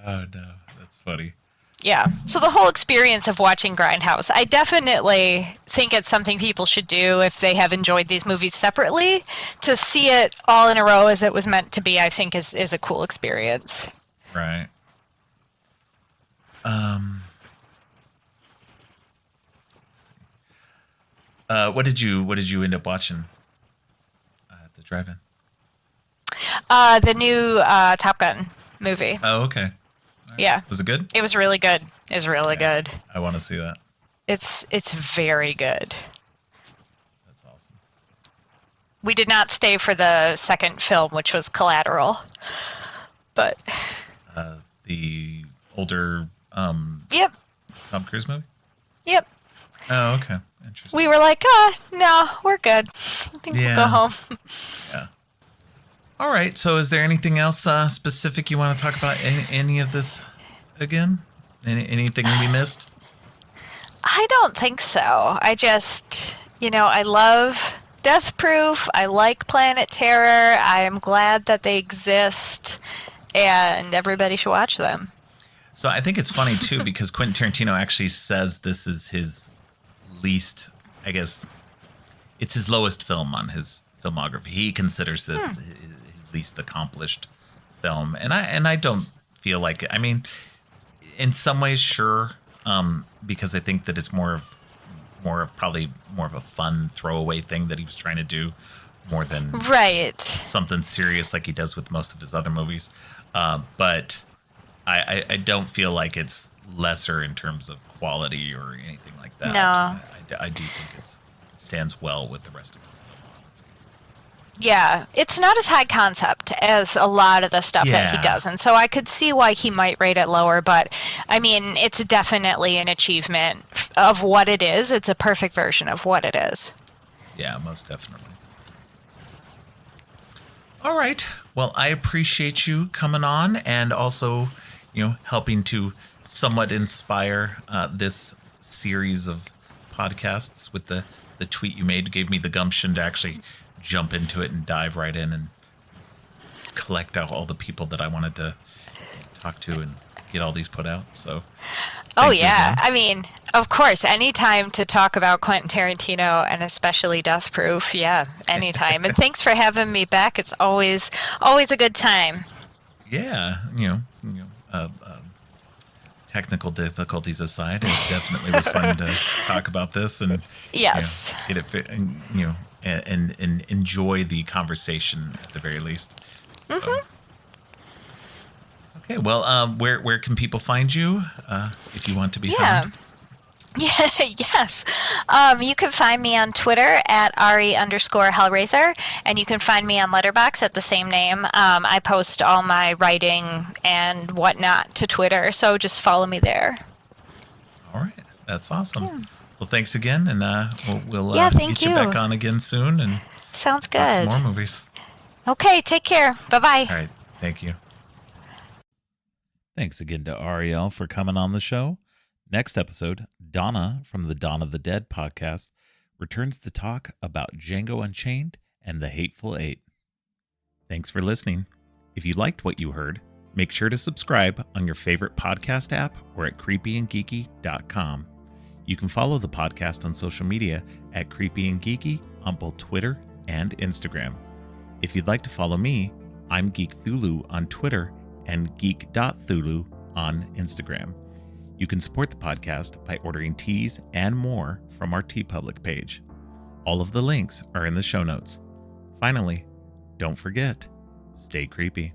Oh no, that's funny. Yeah. So the whole experience of watching Grindhouse, I definitely think it's something people should do if they have enjoyed these movies separately. To see it all in a row as it was meant to be, I think is a cool experience. Right. Let's see. What did you end up watching at the drive-in? The new Top Gun movie. Oh, okay. All right. Yeah. Was it good? It was really good. It was really good. I want to see that. It's very good. That's awesome. We did not stay for the second film, which was Collateral. But The older yep. Tom Cruise movie? Yep. Oh, okay. Interesting. We were like, no, we're good. I think we'll go home. Yeah. All right. So, is there anything else specific you want to talk about? Any of this again? Anything we missed? I don't think so. I just, I love Death Proof. I like Planet Terror. I am glad that they exist, and everybody should watch them. So, I think it's funny too because Quentin Tarantino actually says this is his least, I guess, it's his lowest film on his filmography. He considers this his least accomplished film, and I don't feel like it. I mean, in some ways, sure, because I think that it's more of a fun throwaway thing that he was trying to do, more than Right. something serious like he does with most of his other movies. But I don't feel like it's lesser in terms of quality or anything like that. No. I do think it stands well with the rest of his film. Yeah, it's not as high concept as a lot of the stuff that he does, and so I could see why he might rate it lower, but I mean, it's definitely an achievement of what it is. It's a perfect version of what it is. Yeah, most definitely. All right. Well, I appreciate you coming on and also, helping to somewhat inspire this series of podcasts with the tweet you made. Gave me the gumption to actually jump into it and dive right in and collect out all the people that I wanted to talk to and get all these put out. So, oh yeah, I mean, of course, anytime to talk about Quentin Tarantino and especially Death Proof, yeah, anytime. And thanks for having me back. It's always a good time. Yeah, technical difficulties aside, it definitely was fun to talk about this and yes, get it fit, and enjoy the conversation at the very least. So, okay, well, where can people find you if you want to be found? Yeah, yes. You can find me on Twitter at Ari_Hellraiser, and you can find me on Letterboxd at the same name. I post all my writing and whatnot to Twitter, so just follow me there. All right, that's awesome. Yeah. Well, thanks again, and we'll get you back on again soon. And sounds good. Talk some more movies. Okay, take care. Bye-bye. All right, thank you. Thanks again to Ariel for coming on the show. Next episode, Donna from the Dawn of the Dead podcast returns to talk about Django Unchained and the Hateful Eight. Thanks for listening. If you liked what you heard, make sure to subscribe on your favorite podcast app or at creepyandgeeky.com. You can follow the podcast on social media at Creepy and Geeky on both Twitter and Instagram. If you'd like to follow me, I'm Geek Thulu on Twitter and geek.thulu on Instagram. You can support the podcast by ordering teas and more from our TeePublic page. All of the links are in the show notes. Finally, don't forget, stay creepy.